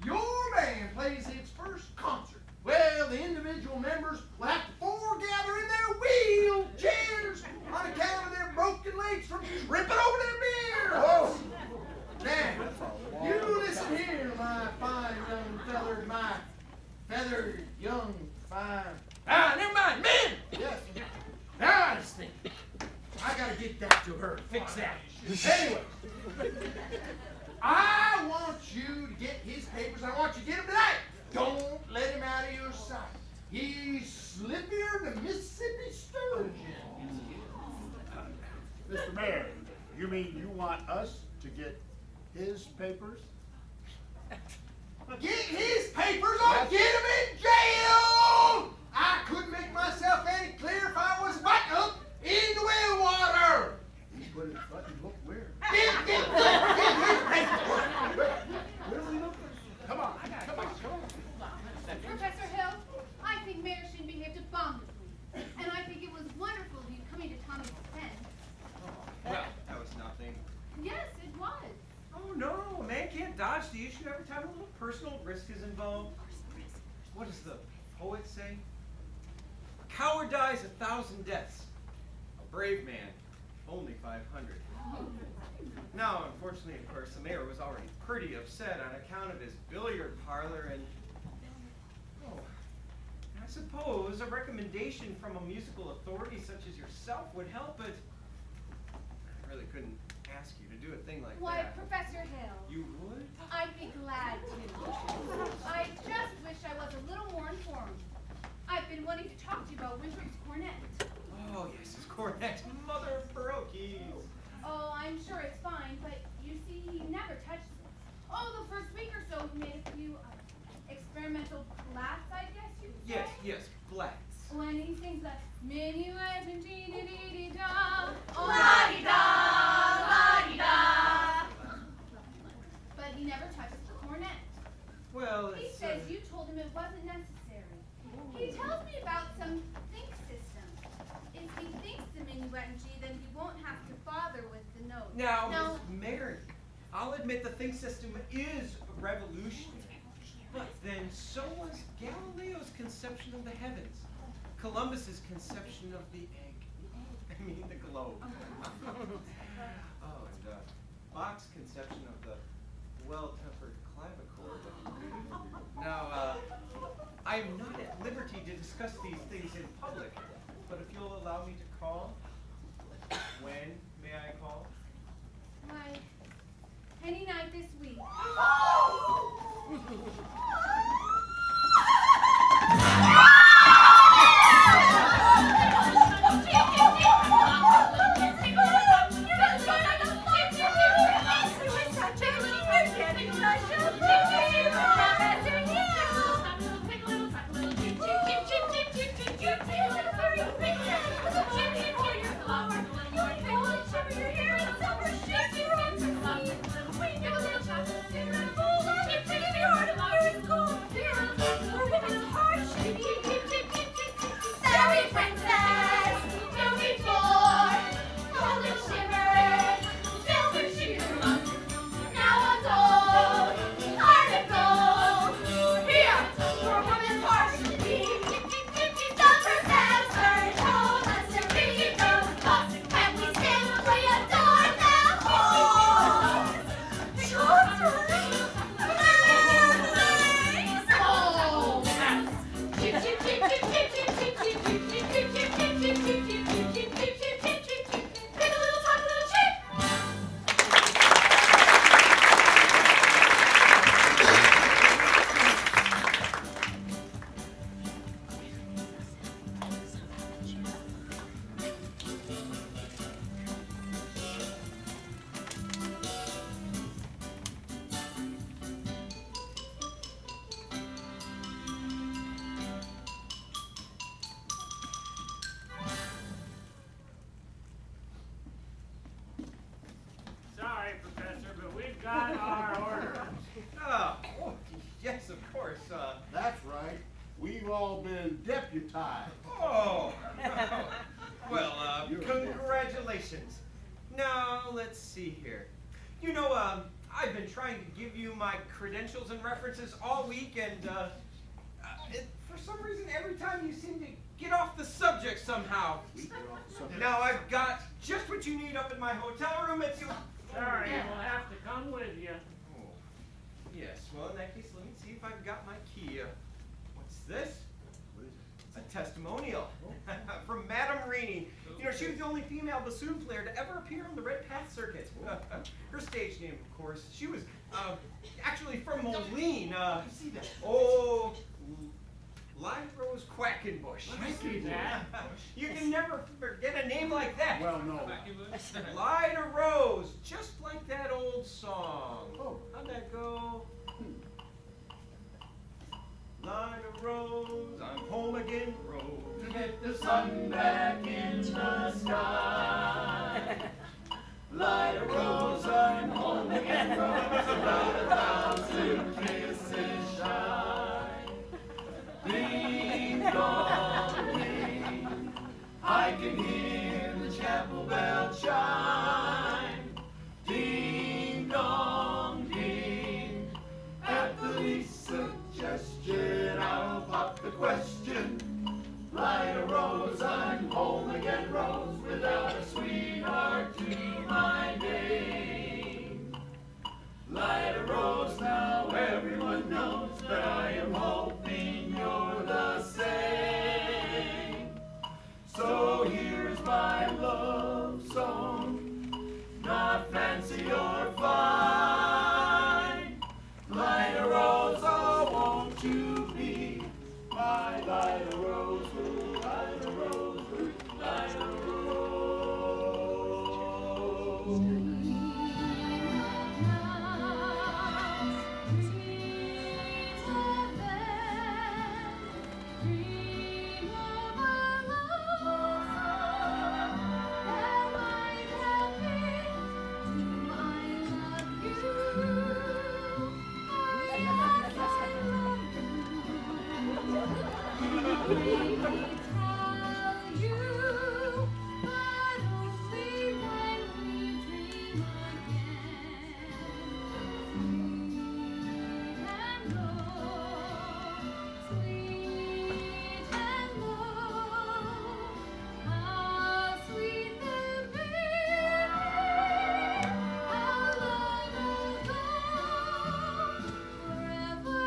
your band plays its first concert, well, the individual members will have to foregather in their wheelchairs on account of their broken legs from tripping over their beer. Oh. Now, you listen here, my fine young feathered, my feathered young fine. Never mind, men! Yes. Now I just think, I gotta get that to her, fix that. Anyway, I want you to get his papers. I want you to get him tonight. Don't let him out of your sight. He's slippier than Mississippi sturgeon. Mr. Mayor, you mean you want us to get his papers? Get his papers or get him in jail! I couldn't make myself any clearer if I was buttoned up in the well water. But his button look weird. Get his papers. Where do we look? Come on. Professor Hill, I think Mayor Sheen behaved abominably. And I think it was wonderful of you coming to Tommy's defense. Well, that was nothing. Yes, it was. Oh, no, a man can't dodge the issue every time a little personal risk is involved. What does the poet say? A coward dies 1,000 deaths. A brave man, only 500. Now, unfortunately, of course, the mayor was already pretty upset on account of his billiard parlor and... Oh, I suppose a recommendation from a musical authority such as yourself would help, but I really couldn't ask you to do a thing like Why, that. Professor Hill, You would? I'd be glad to. I just wish I was a little more informed. I've been wanting to talk to you about Winthrop's cornet. Oh, yes, his cornet. Mother of pearl keys. Oh, I'm sure it's fine, but you see, he never touches it. Oh, the first week or so, he made a few experimental plats, I guess you could say. Yes, blacks. When he sings the minuet and dee-dee-dee-dee-da, La-di-da, la-di-da. But he never touches the cornet. Well, He it's... says you told him it wasn't necessary. He tells me about some think system. If he thinks the minuet and G, then he won't have to bother with the note. Now, Miss Mary, I'll admit the think system is revolutionary. But then so was Galileo's conception of the heavens, Columbus's conception of the egg. I mean the globe. Oh, and Bach's conception of the well-tempered clavichord. Now, I am not at liberty to discuss these things in public, but if you'll allow me to call, when may I call? Why, any night this week. Sorry, Professor, but we've got our orders. Oh, yes, of course. That's right. We've all been deputized. Oh, well, congratulations. Now, let's see here. You know, I've been trying to give you my credentials and references all week, and for some reason, every time you seem to get off the subject somehow. Now, I've got just what you need up in my hotel room. It's Sorry, we'll have to come with you. Oh, yes. Well, in that case, let me see if I've got my key. What's this? A testimonial from Madame Rini. You know, she was the only female bassoon player to ever appear on the Red Path circuit. Her stage name, of course. She was actually from Moline. See that? Oh, Lyde Rose Quackenbush. Let me see that. You can never forget a name like that. Well, no. Lyde Rose, just like that old song. Oh. How'd that go? Line of rose, I'm home again, rose. To get the sun back in the sky. Light a rose, I'm home again, rose. About 1,000 kisses shy. Ding dong ding, I can hear the chapel bell chime. Ding dong ding, at the least suggestion I'll pop the question. Light a rose, I'm home again, rose, without a sweetheart to my name. Light a rose, now everyone knows that I am hoping you're the same. So here's my love song, not fancy or fine. Light a rose, oh, won't you be my light a rose, ooh, light a rose, ooh, light a rose. Forever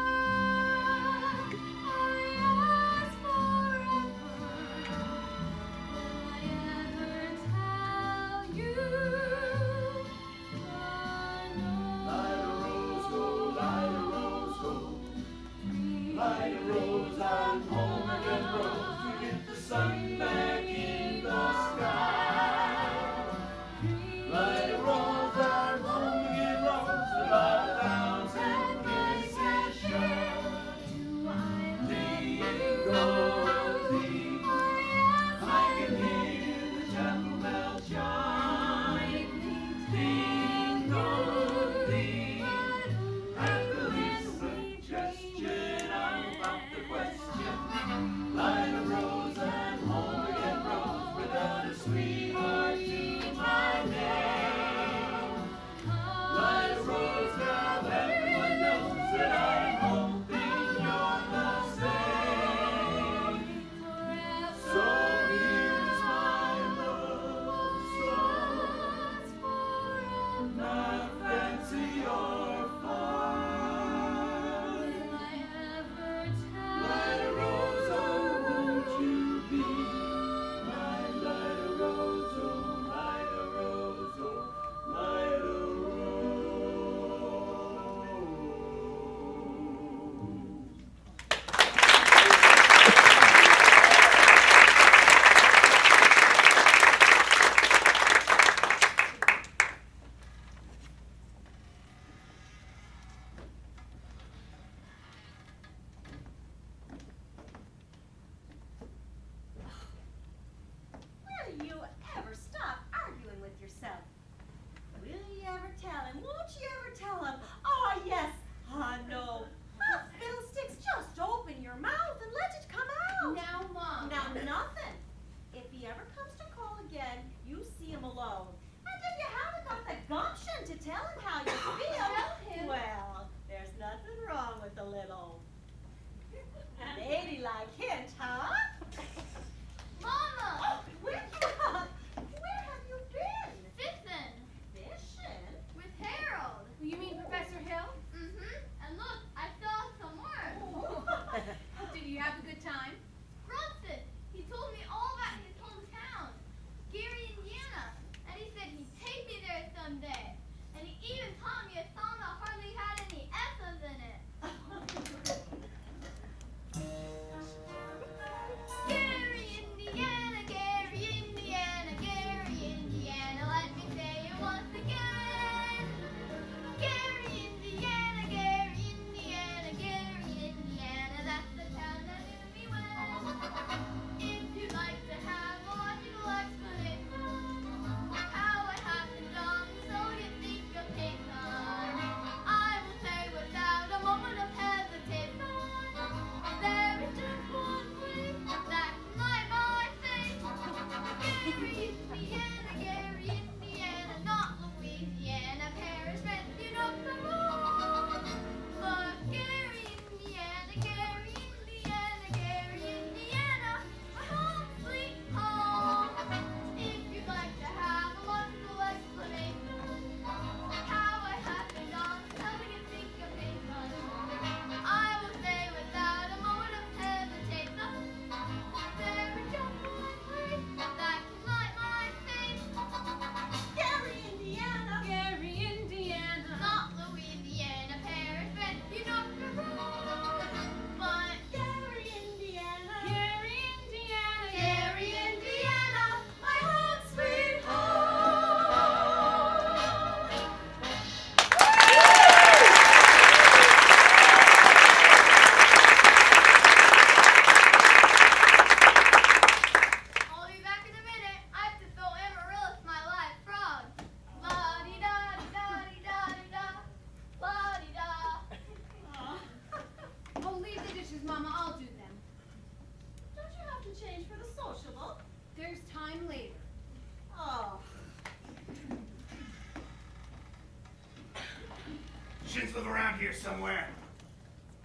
somewhere.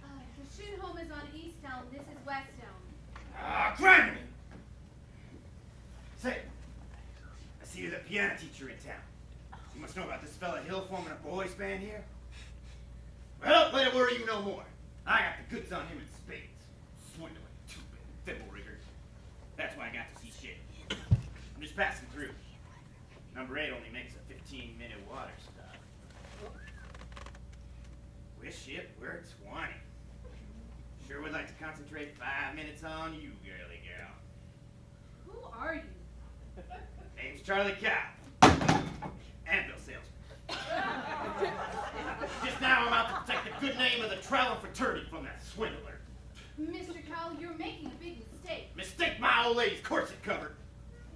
The Shin home is on East Elm. This is West Elm. Ah, criminy! Say, I see you're the piano teacher in town. You must know about this fella Hill forming a boys' band here. Well, don't let it worry you no more. I got the goods on him in spades. Swindling, two-bit, thimble rigger. That's why I got to see shit. I'm just passing through. Number 8 only makes a 15-minute water stop. Wish it were 20. Sure would like to concentrate 5 minutes on you, girly girl. Who are you? Name's Charlie Cow. Anvil salesman. Just now I'm out to protect the good name of the traveling fraternity from that swindler. Mr. Cowell, you're making a big mistake. Mistake my old lady's corset covered.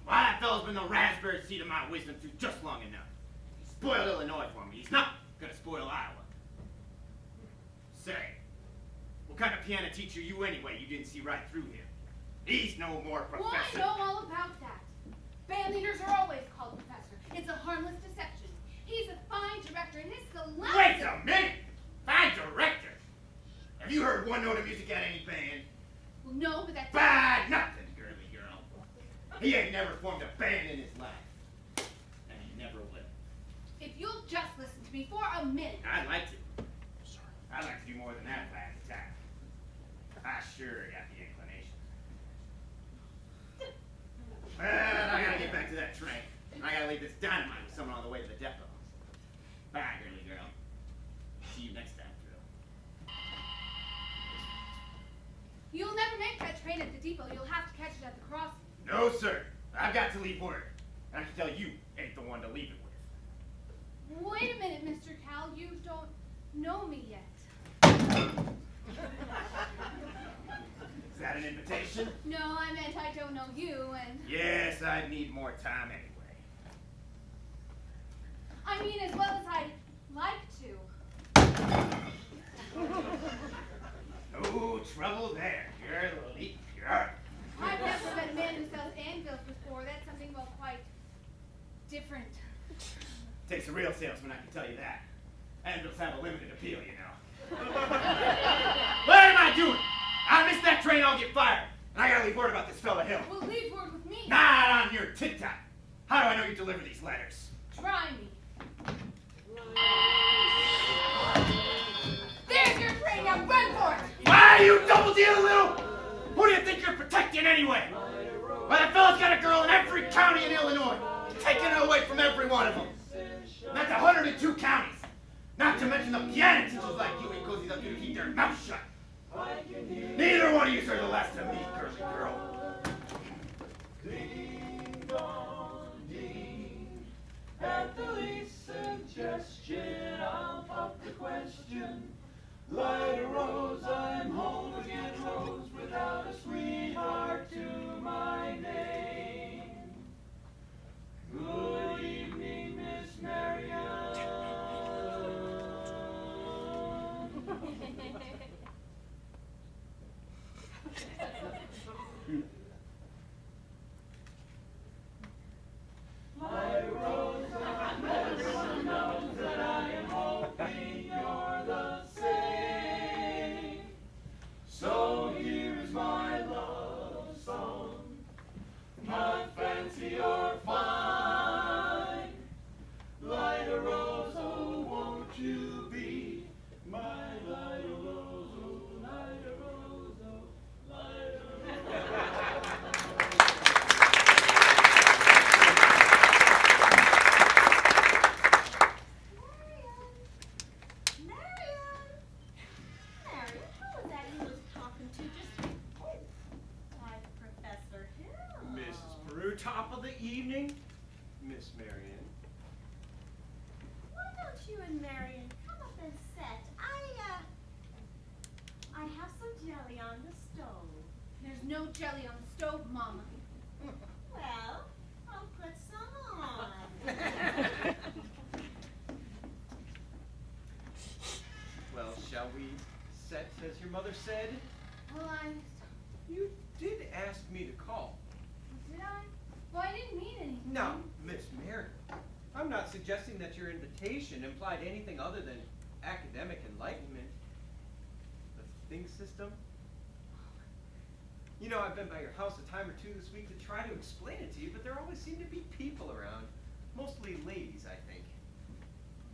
Why, that fella's been the raspberry seed of my wisdom through just long enough. He spoiled Illinois for me. He's not gonna spoil Iowa. Say, what kind of piano teacher are you anyway? You didn't see right through him. He's no more professor. Well, I know all about that. Band leaders are always called professor. It's a harmless deception. He's a fine director, and his scholastic... Wait a minute! Fine director! Have you heard one note of music at any band? Well, no, but that's... Bad nothing, girly girl. He ain't never formed a band in his life. And he never will. If you'll just listen to me for a minute... I'd like to. I'd like to do more than that if I had the time. I sure got the inclination. But I gotta get back to that train. I gotta leave this dynamite with someone on the way to the depot. Bye, girly girl. See you next time through. You'll never make that train at the depot. You'll have to catch it at the crossing. No, sir. I've got to leave word. And I can tell you ain't the one to leave it with. Wait a minute, Mr. Cal. You don't know me yet. Is that an invitation? No, I meant I don't know you, and... Yes, I'd need more time anyway. I mean, as well as I'd like to. No trouble there. You're the leap pure. I've never met a man who sells anvils before. That's something, well, quite different. Takes a real salesman, I can tell you that. Anvils have a limited appeal, you know. What am I doing? I miss that train, I'll get fired. And I gotta leave word about this fella Hill. Well, leave word with me. Not on your tit-tot. How do I know you deliver these letters? Try me. There's your train, now run for it! Why, you double-dealing little... Who do you think you're protecting anyway? Why, that fella's got a girl in every county in Illinois, taking her away from every one of them. And that's 102 counties. Not to mention the piano teachers like you and cozies up here to keep their mouth shut. Neither one of you are the last of me, girly girl. Ding dong ding. At the least suggestion, I'll pop the question. Light a rose, I'm home again, rose without a sweetheart to my name. Good evening, Miss Marian. Light a rose, and everyone knows that I am hoping you're the same. So here's my love song. Not fancy or fine. Light a rose, oh, won't you be my light a rose, oh, light a rose, oh, light a rose. Marian, who was that you was talking to just... Oh, why, Professor Hill. Mrs. Paroo, top of the evening. Miss Marian. Why don't you and Marian come up and sit? I have some jelly on the stove. There's no jelly on the stove, Mama. Well, I'll put some on. Well, shall we set as your mother said? Well, You did ask me to call. Did I? Well, I didn't mean anything. No, Miss Marian. I'm not suggesting that your invitation implied anything other than academic enlightenment. think system? You know, I've been by your house a time or two this week to try to explain it to you, but there always seem to be people around. Mostly ladies, I think.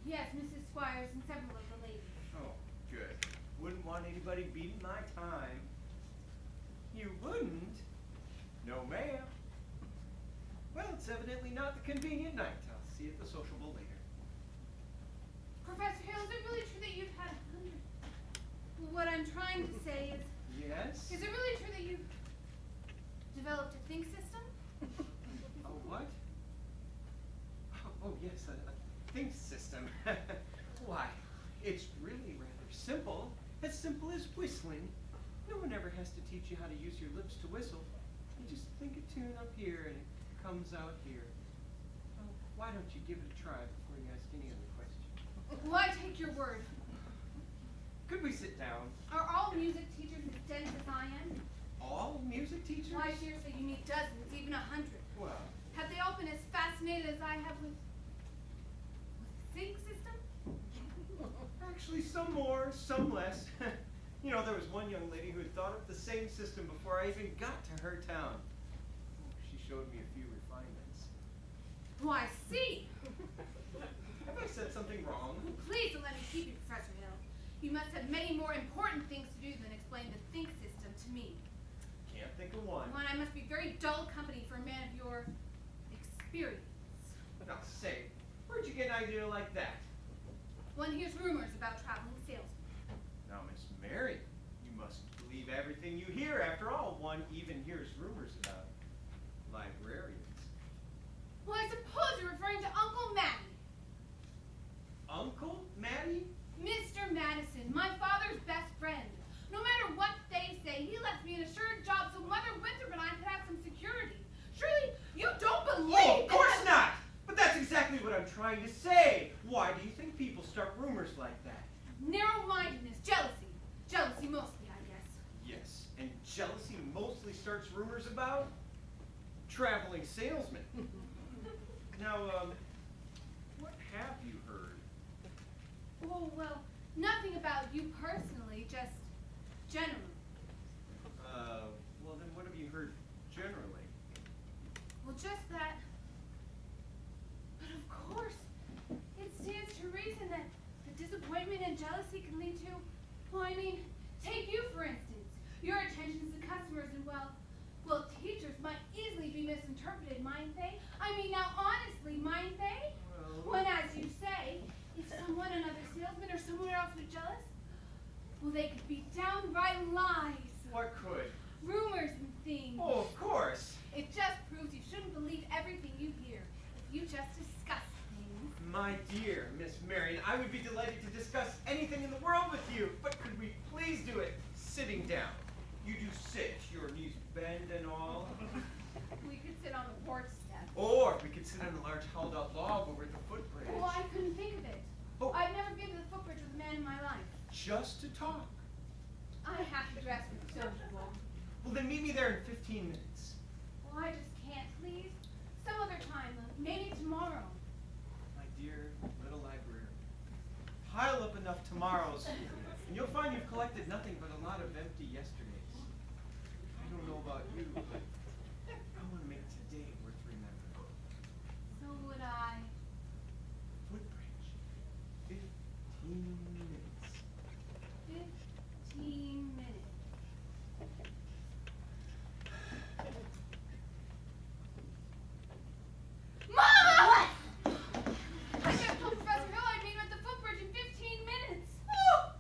Yes, Mrs. Squires and several of the ladies. Oh, good. Wouldn't want anybody beating my time. You wouldn't? No, ma'am. Well, it's evidently not the convenient night. I'll see you at the sociable later. Professor Hill, is it really true that you've had hundreds? What I'm trying to say is, Yes? is it really true that you've developed a think system? A what? Oh, yes, a think system. Why, it's really rather simple. As simple as whistling. No one ever has to teach you how to use your lips to whistle. You just think a tune up here and it comes out here. Oh, why don't you give it a try before you ask any other question? Well, I take your word. Could we sit down? Are all music teachers as dense as I am? All music teachers? Why, seriously, you need dozens, even 100. Well, Have they all been as fascinated as I have with think system? actually, some more, some less. You know, there was one young lady who had thought up the same system before I even got to her town. She showed me a few refinements. Oh, I see. Have I said something wrong? Please don't let me keep you, Professor Hill. You must have many more important things to do than explain the think system to me. Can't think of one. One, I must be very dull company for a man of your experience. Now, say, where'd you get an idea like that? One hears rumors about traveling salesmen. Now, Miss Mary, you mustn't believe everything you hear. After all, one even hears rumors about librarians. Well, I suppose you're referring to Uncle Matty. Uncle Matty? Mr. Madison, my father's best friend. No matter what they say, he left me an assured job so Mother Winthrop and I could have some security. Surely you don't believe Oh, of course not! But that's exactly what I'm trying to say. Why do you think people start rumors like that? Narrow-mindedness, jealousy. Jealousy mostly, I guess. Yes, and jealousy mostly starts rumors about traveling salesmen. Now, what have you heard? Oh, well, nothing about you personally, just generally. Well then what have you heard generally? Well, just that. But of course, it stands to reason that the disappointment and jealousy can lead to, well, I mean, take you for instance. Your attentions to customers and, well, teachers might easily be misinterpreted, mightn't they? I mean, now honestly, mightn't they? When, as you say, if someone, another salesman or someone else was jealous, well, they could be downright lies. What could? Rumors and things. Oh, of course. It just proves you shouldn't believe everything you hear. If you just discuss things. My dear Miss Marian, I would be delighted to discuss anything in the world with you, but could we please do it sitting down? You do sit, your knees bend and all. We could sit on the porch step. Or we could sit on a large hauled-out log over at the footbridge. Oh, I couldn't think of it. Oh. I've never been to the footbridge with a man in my life. Just to talk. I have to dress for the sociable. Well, then meet me there in 15 minutes. Well, I just can't, please. Some other time, maybe tomorrow. My dear little librarian, pile up enough tomorrows, and you'll find you've collected nothing but a lot of empty yesterdays. I don't know about you, but I want to make today worth remembering. So would I. Footbridge. 15 minutes. 15 minutes. Mama! I just told Professor Hill I'd meet him at the footbridge in 15 minutes. Oh,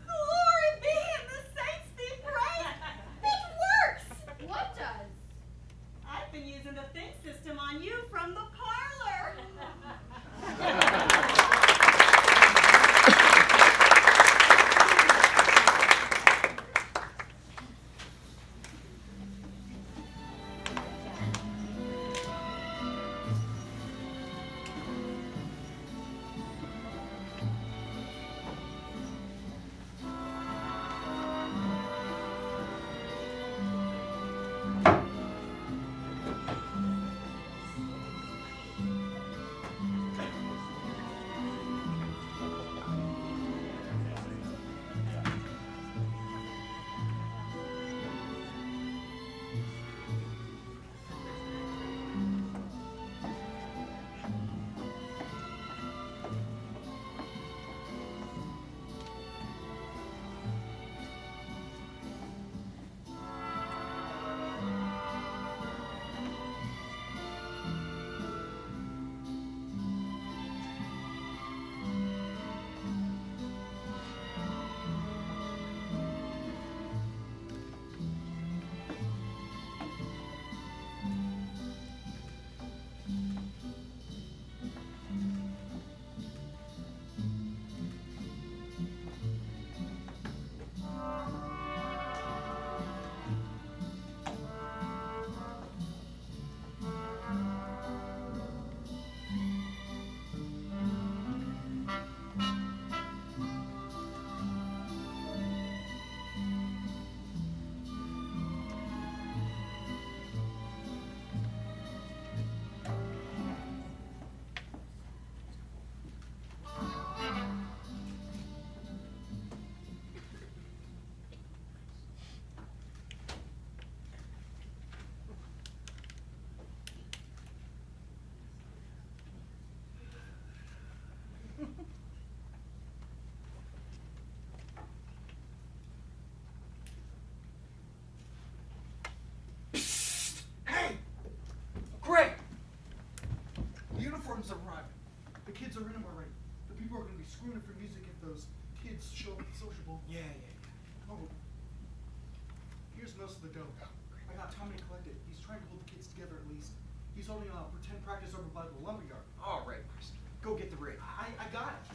glory be and the saints be praised. It works. What does? I've been using the think system on you from the parlor. screwing for music if those kids show up at the sociable. Yeah. Oh, here's most of the dough. I got Tommy to collect it. He's trying to hold the kids together at least. He's holding a pretend practice over by the lumberyard. All right, Chris. Go get the rig. I got it.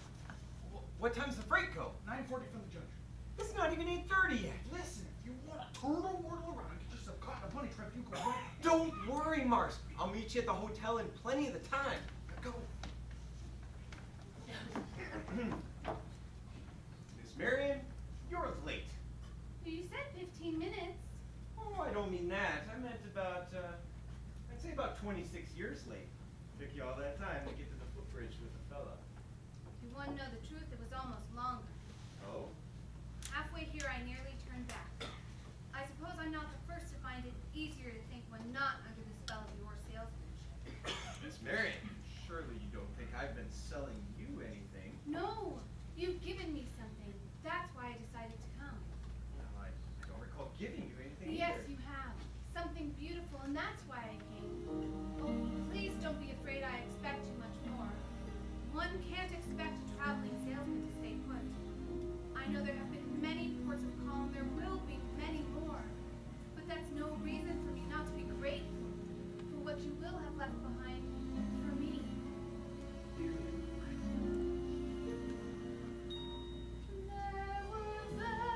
What time's the freight go? 9:40 from the judge. It's not even 8:30 yet. Listen, if you want to turtle whirtle around, get yourself caught in a bunny trap, you go right. Don't worry, Mars. I'll meet you at the hotel in plenty of the time. Now go. Miss Marian, you're late. You said 15 minutes. Oh, I don't mean that. I meant about, I'd say about 26 years late. Took you all that time to get to the footbridge with the fella. If you want to know the truth, it was almost longer. Oh? Halfway here, I nearly turned back. I suppose I'm not the first to find it easier to think when not under the spell of your salesmanship. Miss Marian, surely you don't think I've been selling you anything. No, you've given me something. That's why I decided to come. Well, I don't recall giving you anything Yes, either. you have. Something beautiful, and that's why I came. Oh, please don't be afraid I expect too much more. One can't expect a traveling salesman to stay put. I know there have been many ports of call, and there will be many more. But that's no reason for me not to be grateful for what you will have left behind for me. There were bells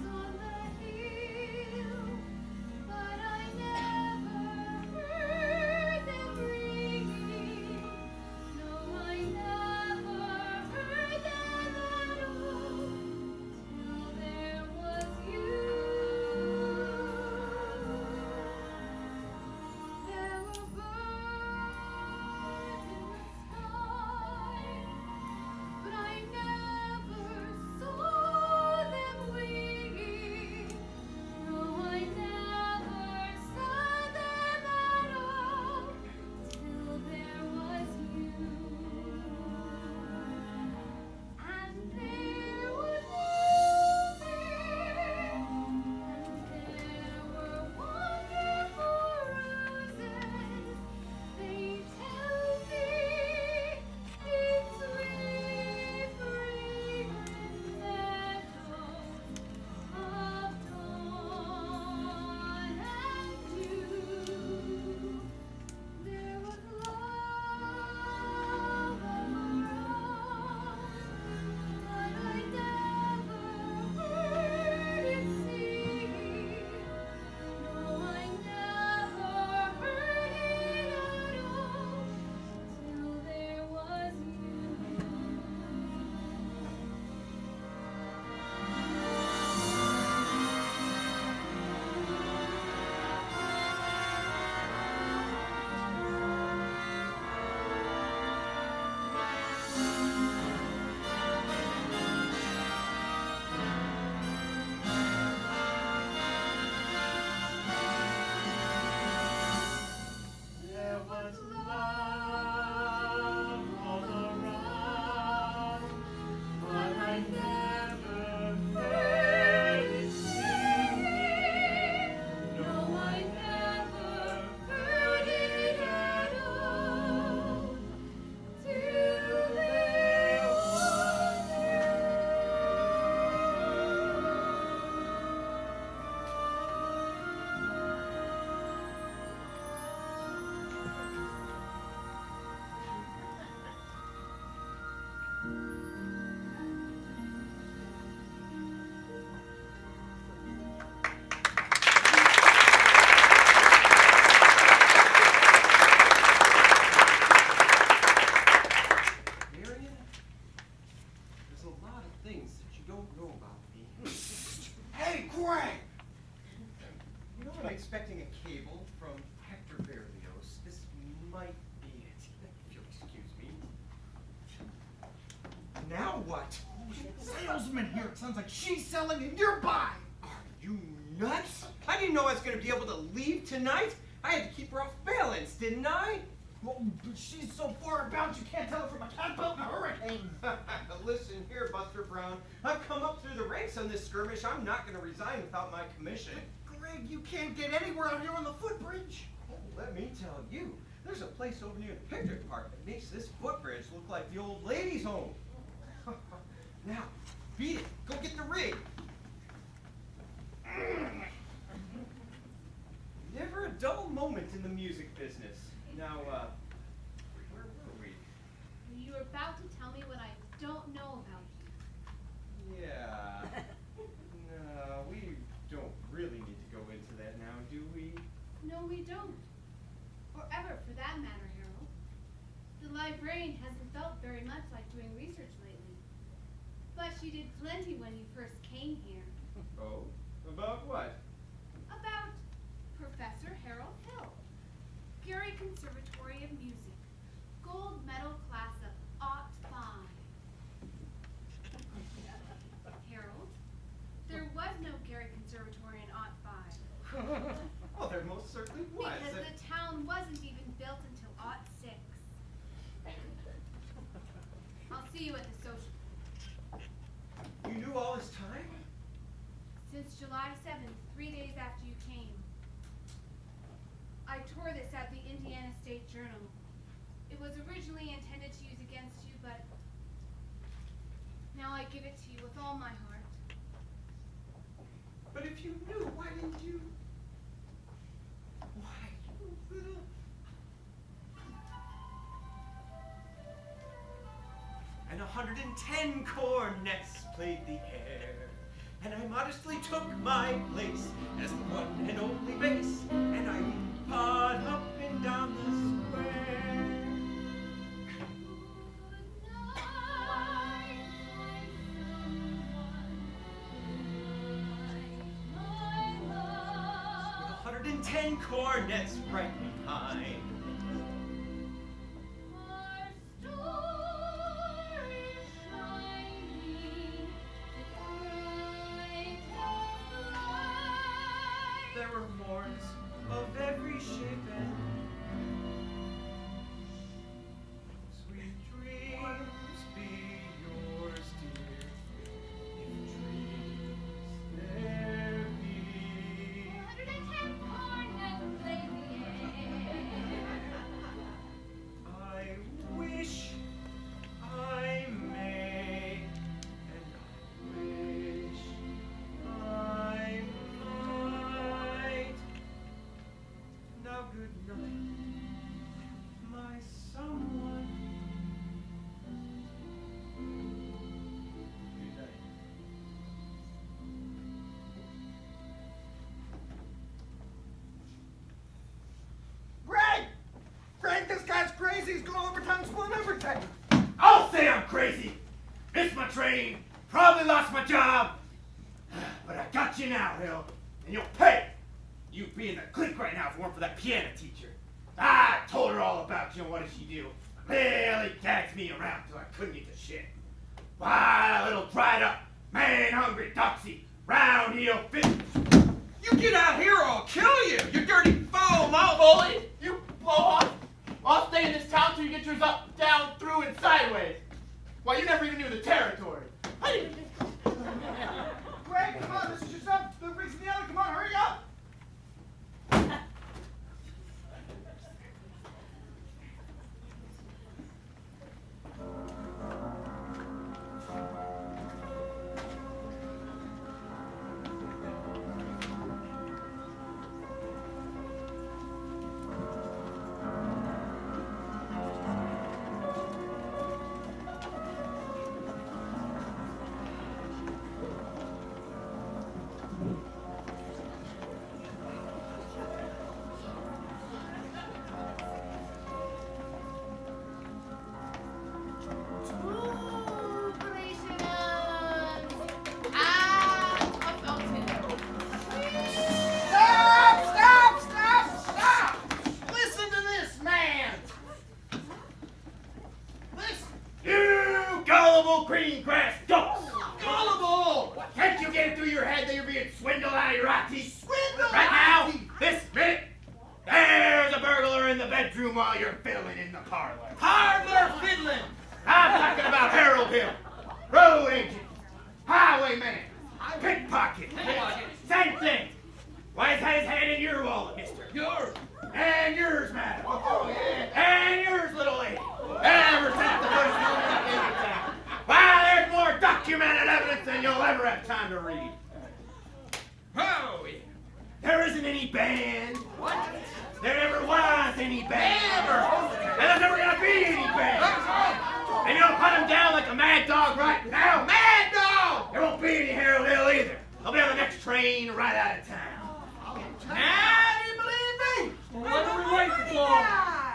on the hill, but I never heard them ringing. No, I never heard them at all till there was you. There were birds in the sky, but I never saw them winging. No, I never saw them at all till there was you. And there was music, and there were wonderful roses. They tell me it's sweet fragrant meadows of dawn and dew. There was love all around, but I never heard it singing. No, I never heard it at all till there was you. There was love all around, but I never heard it singing. No, I never heard it at all till there was Marian, there's a lot of things that you don't know about me. Hey, Greg! You know, I'm expecting a cable from Hector Berlioz. This might be it, if you'll excuse me. Now what? Salesman here. It sounds like she's selling and you're buying. Are you nuts? I didn't know I was going to be able to leave tonight. I had to keep her off balance, didn't I? Well, but she's so far about you can't tell her from a catboat in a hurricane. Listen here, Buster Brown. I've come up through the ranks on this skirmish. I'm not going to resign without my commission. Greg, you can't get anywhere out here on the footbridge. Oh, let me tell you, There's a place over near the picnic park that makes this footbridge look like the old ladies' home. Now, beat it. Go get the rig. Never a dull moment in the music business. Now, where were we? You were about to tell me what I don't know about you. Yeah. No, we don't really need to go into that now, do we? No, we don't. Or ever, for that matter, Harold. The librarian hasn't felt very much like doing research lately. But she did plenty when you first came here. Oh? About what? About Professor Harold Hill, Gary Conservatory of Music, gold medal class of '05. Harold, there was no Gary Conservatory in '05. Well, there most certainly was. Because the town wasn't even built until '06. I'll see you at the social. You knew all this time? Since July 7th, 3 days after you came. I tore this at the Indiana State Journal. It was originally intended to use against you, but now I give it to you with all my heart. But if you knew, why didn't you? Why, you little... And 110 cornets played the air, and I modestly took my place as the one and only bass, and I pawed up and down the square. With 110 cornets right behind. There were morns of every shape and sweet dreams be yours, dear, if dreams there be. 110 cornets play the air. I wish I may, and I wish I might. Now good night, my someone. Good night. Greg! Greg, this guy's crazy. He's going overtime, splitting everything. I'll say I'm crazy. Missed my train, probably lost my job. But I got you now, Hill, and you'll pay. You'd be in the clique right now if it weren't for that piano teacher. I told her all about you, and what did she do? Really gagged me around till I couldn't get the shit. Why, a little dried up, man-hungry doxy, round heel fit. You get out here or I'll kill you, you dirty foul mouth bully! You blow off. I'll stay in this town till you get yours up, down, through, and sideways. Why, you never even knew the territory. Greg, come on, this is yourself. The reason the other. Come on, hurry up. Stop! Listen to this man. Listen. You gullible green grass donks! Gullible! Can't you get it through your head that you're being swindled out of your eye teeth? Swindle! Right now, this minute, there's a burglar in the bedroom while you're fiddling in the parlor. Parlor fiddling. I'm talking about Harold Hill, road agent, highwayman, pickpocket. Same thing. Why has had his hand in your wallet, mister? Yours. And And yours, madam. And yours, little lady. Ever since the first moment I came to town. Why, there's more documented evidence than you'll ever have time to read. Oh, yeah. There isn't any band. What? There never was any band. Never. And there's never gonna be any band. And you don't put him down like a mad dog right now. Mad dog! There won't be any Harold Hill either. He'll be on the next train right out of town. Now, do you believe me? Well, what are we waiting for?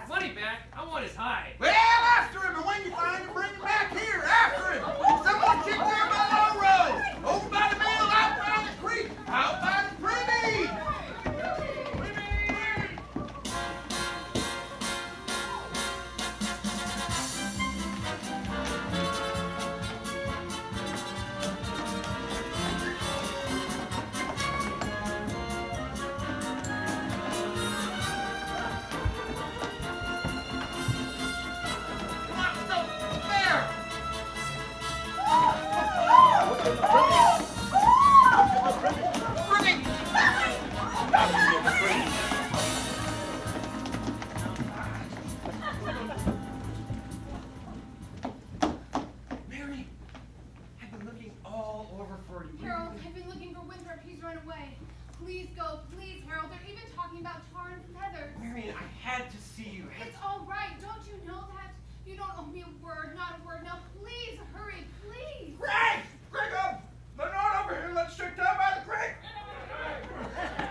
Money back. I want his hide. Well, after him, and when you find him, bring him back here. After him. Someone kicked there by the low road. Over by the mill, out by the creek, out by the privy. Mary, I've been looking all over for you. Harold, I've been looking for Winthrop. He's run away. Please go, please, Harold. They're even talking about tar and feathers. Marian, I had to see you. It's all right. Don't you know that? You don't owe me a word, not a word. Now, please, hurry, please. Greg! Greg, they're not over here. Let's check down by the creek.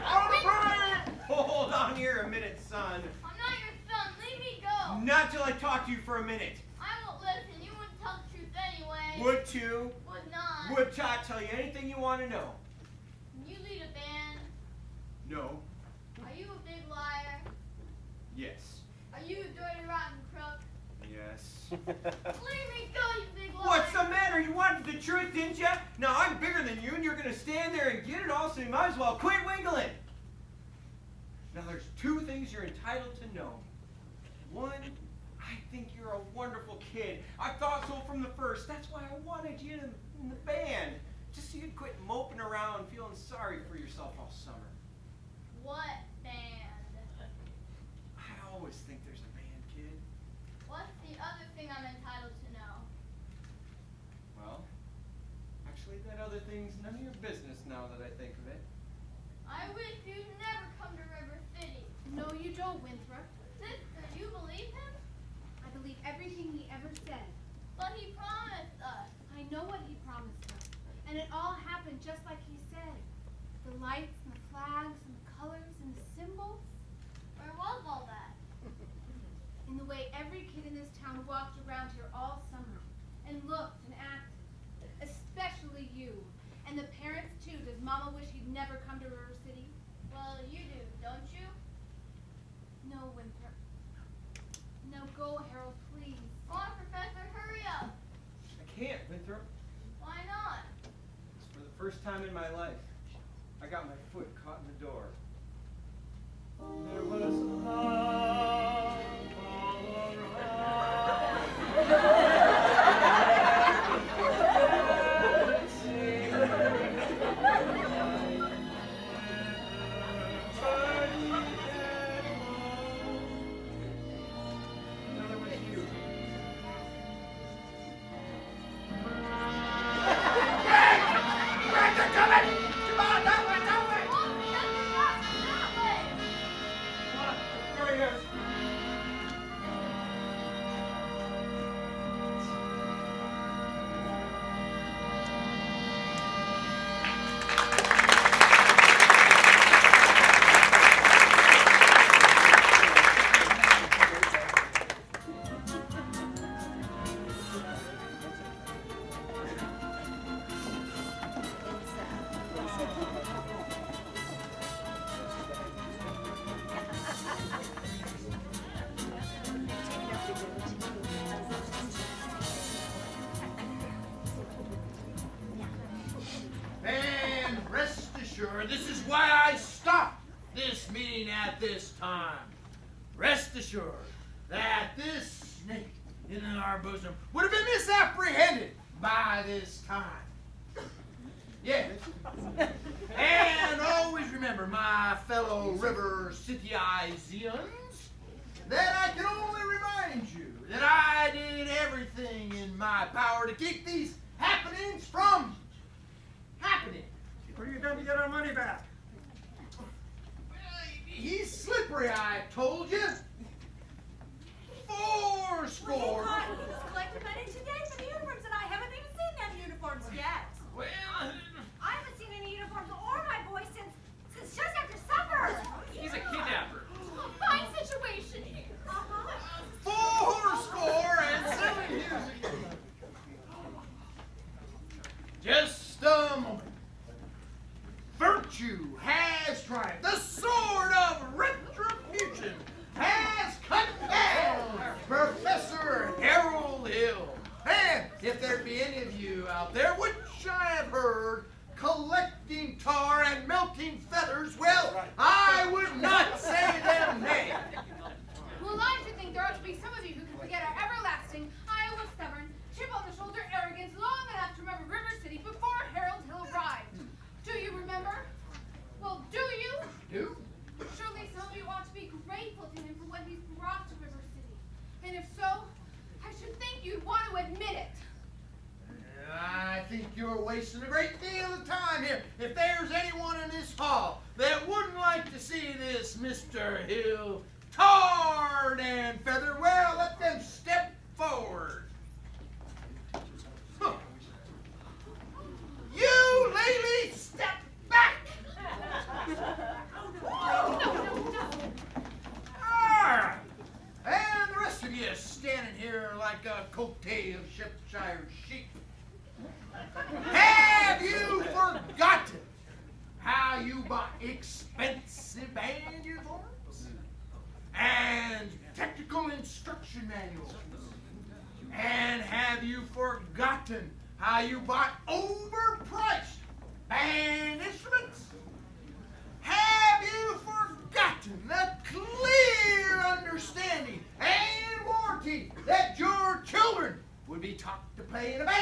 On the creek! Hold on here a minute, son. I'm not your son. Leave me go. Not till I talk to you for a minute. I won't listen. You wouldn't tell the truth anyway. Would to. Would not. Would Todd tell you anything you want to know? You lead a band. No. Are you a big liar? Yes. Are you a dirty, rotten crook? Yes. Leave me go, you big liar. What's the matter? You wanted the truth, didn't you? Now I'm bigger than you, and you're going to stand there and get it all, so you might as well quit wiggling. Now there's two things you're entitled to know. One, I think you're a wonderful kid. I thought so from the first. That's why I wanted you in the band. Just so you'd quit moping around and feeling sorry for yourself all summer. What band? I always think there's a band, kid. What's the other thing I'm entitled to know? Well, actually that other thing's none of your business now that I think of it. I wish you'd never come to River City. No, you don't, Winthrop. Sister, you believe him? I believe everything he ever said. But he promised us. I know what he promised us. And it all happened just like he said. The lights and the flags and the colors and the symbols. Where was all that? In the way every kid in this town walked around here all summer and looked and acted. Especially you. And the parents too. Does Mama wish he'd never come to River City? Well, you do, don't you? No, Winthrop. No, go, Harold, please. Come on, Professor, hurry up. I can't, Winthrop. Why not? It's for the first time in my life. I got my foot caught in the door. There was love all And rest assured, this is why I stopped this meeting at this time. Rest assured that this snake in our bosom would have been misapprehended by this time. Yes. And always remember, my fellow River Cityians, that I can only remind you that I did everything in my power to keep these happenings from happening. What have you done to get our money back? He's slippery, I told you. 4 score. Well, you just collected money today for the uniforms, and I haven't even seen them uniforms yet. Well, I haven't seen any uniforms or my boy since just after supper. He's a kidnapper. Fine situation here. 4 score and 7 years. Just a moment. Virtue has triumphed. The sword of retribution has cut down Professor Harold Hill. And if there be any of you out there which I have heard collecting tar and melting feathers, well, I would not say them nay. Well, I should think there ought to be some of you who can forget our everlasting, Iowa stubborn, chip-on-the-shoulder arrogance long enough to remember River City before Harold Hill arrived. Do you remember? Well, do you? Do? Surely some of you ought to be grateful to him for what he's brought to River City. And if so, I should think you'd want to admit it. I think you're wasting a great deal of time here. If there's anyone in this hall that wouldn't like to see this Mr. Hill tarred and feathered, well, let them step forward. Huh. You, Lily, step back. Alright. And the rest of you standing here like a coattail of Shropshire sheep. Have you forgotten how you bought expensive band uniforms and technical instruction manuals? And have you forgotten how you bought overpriced band instruments? Have you forgotten the clear understanding and warranty that your children would be taught to play in a band?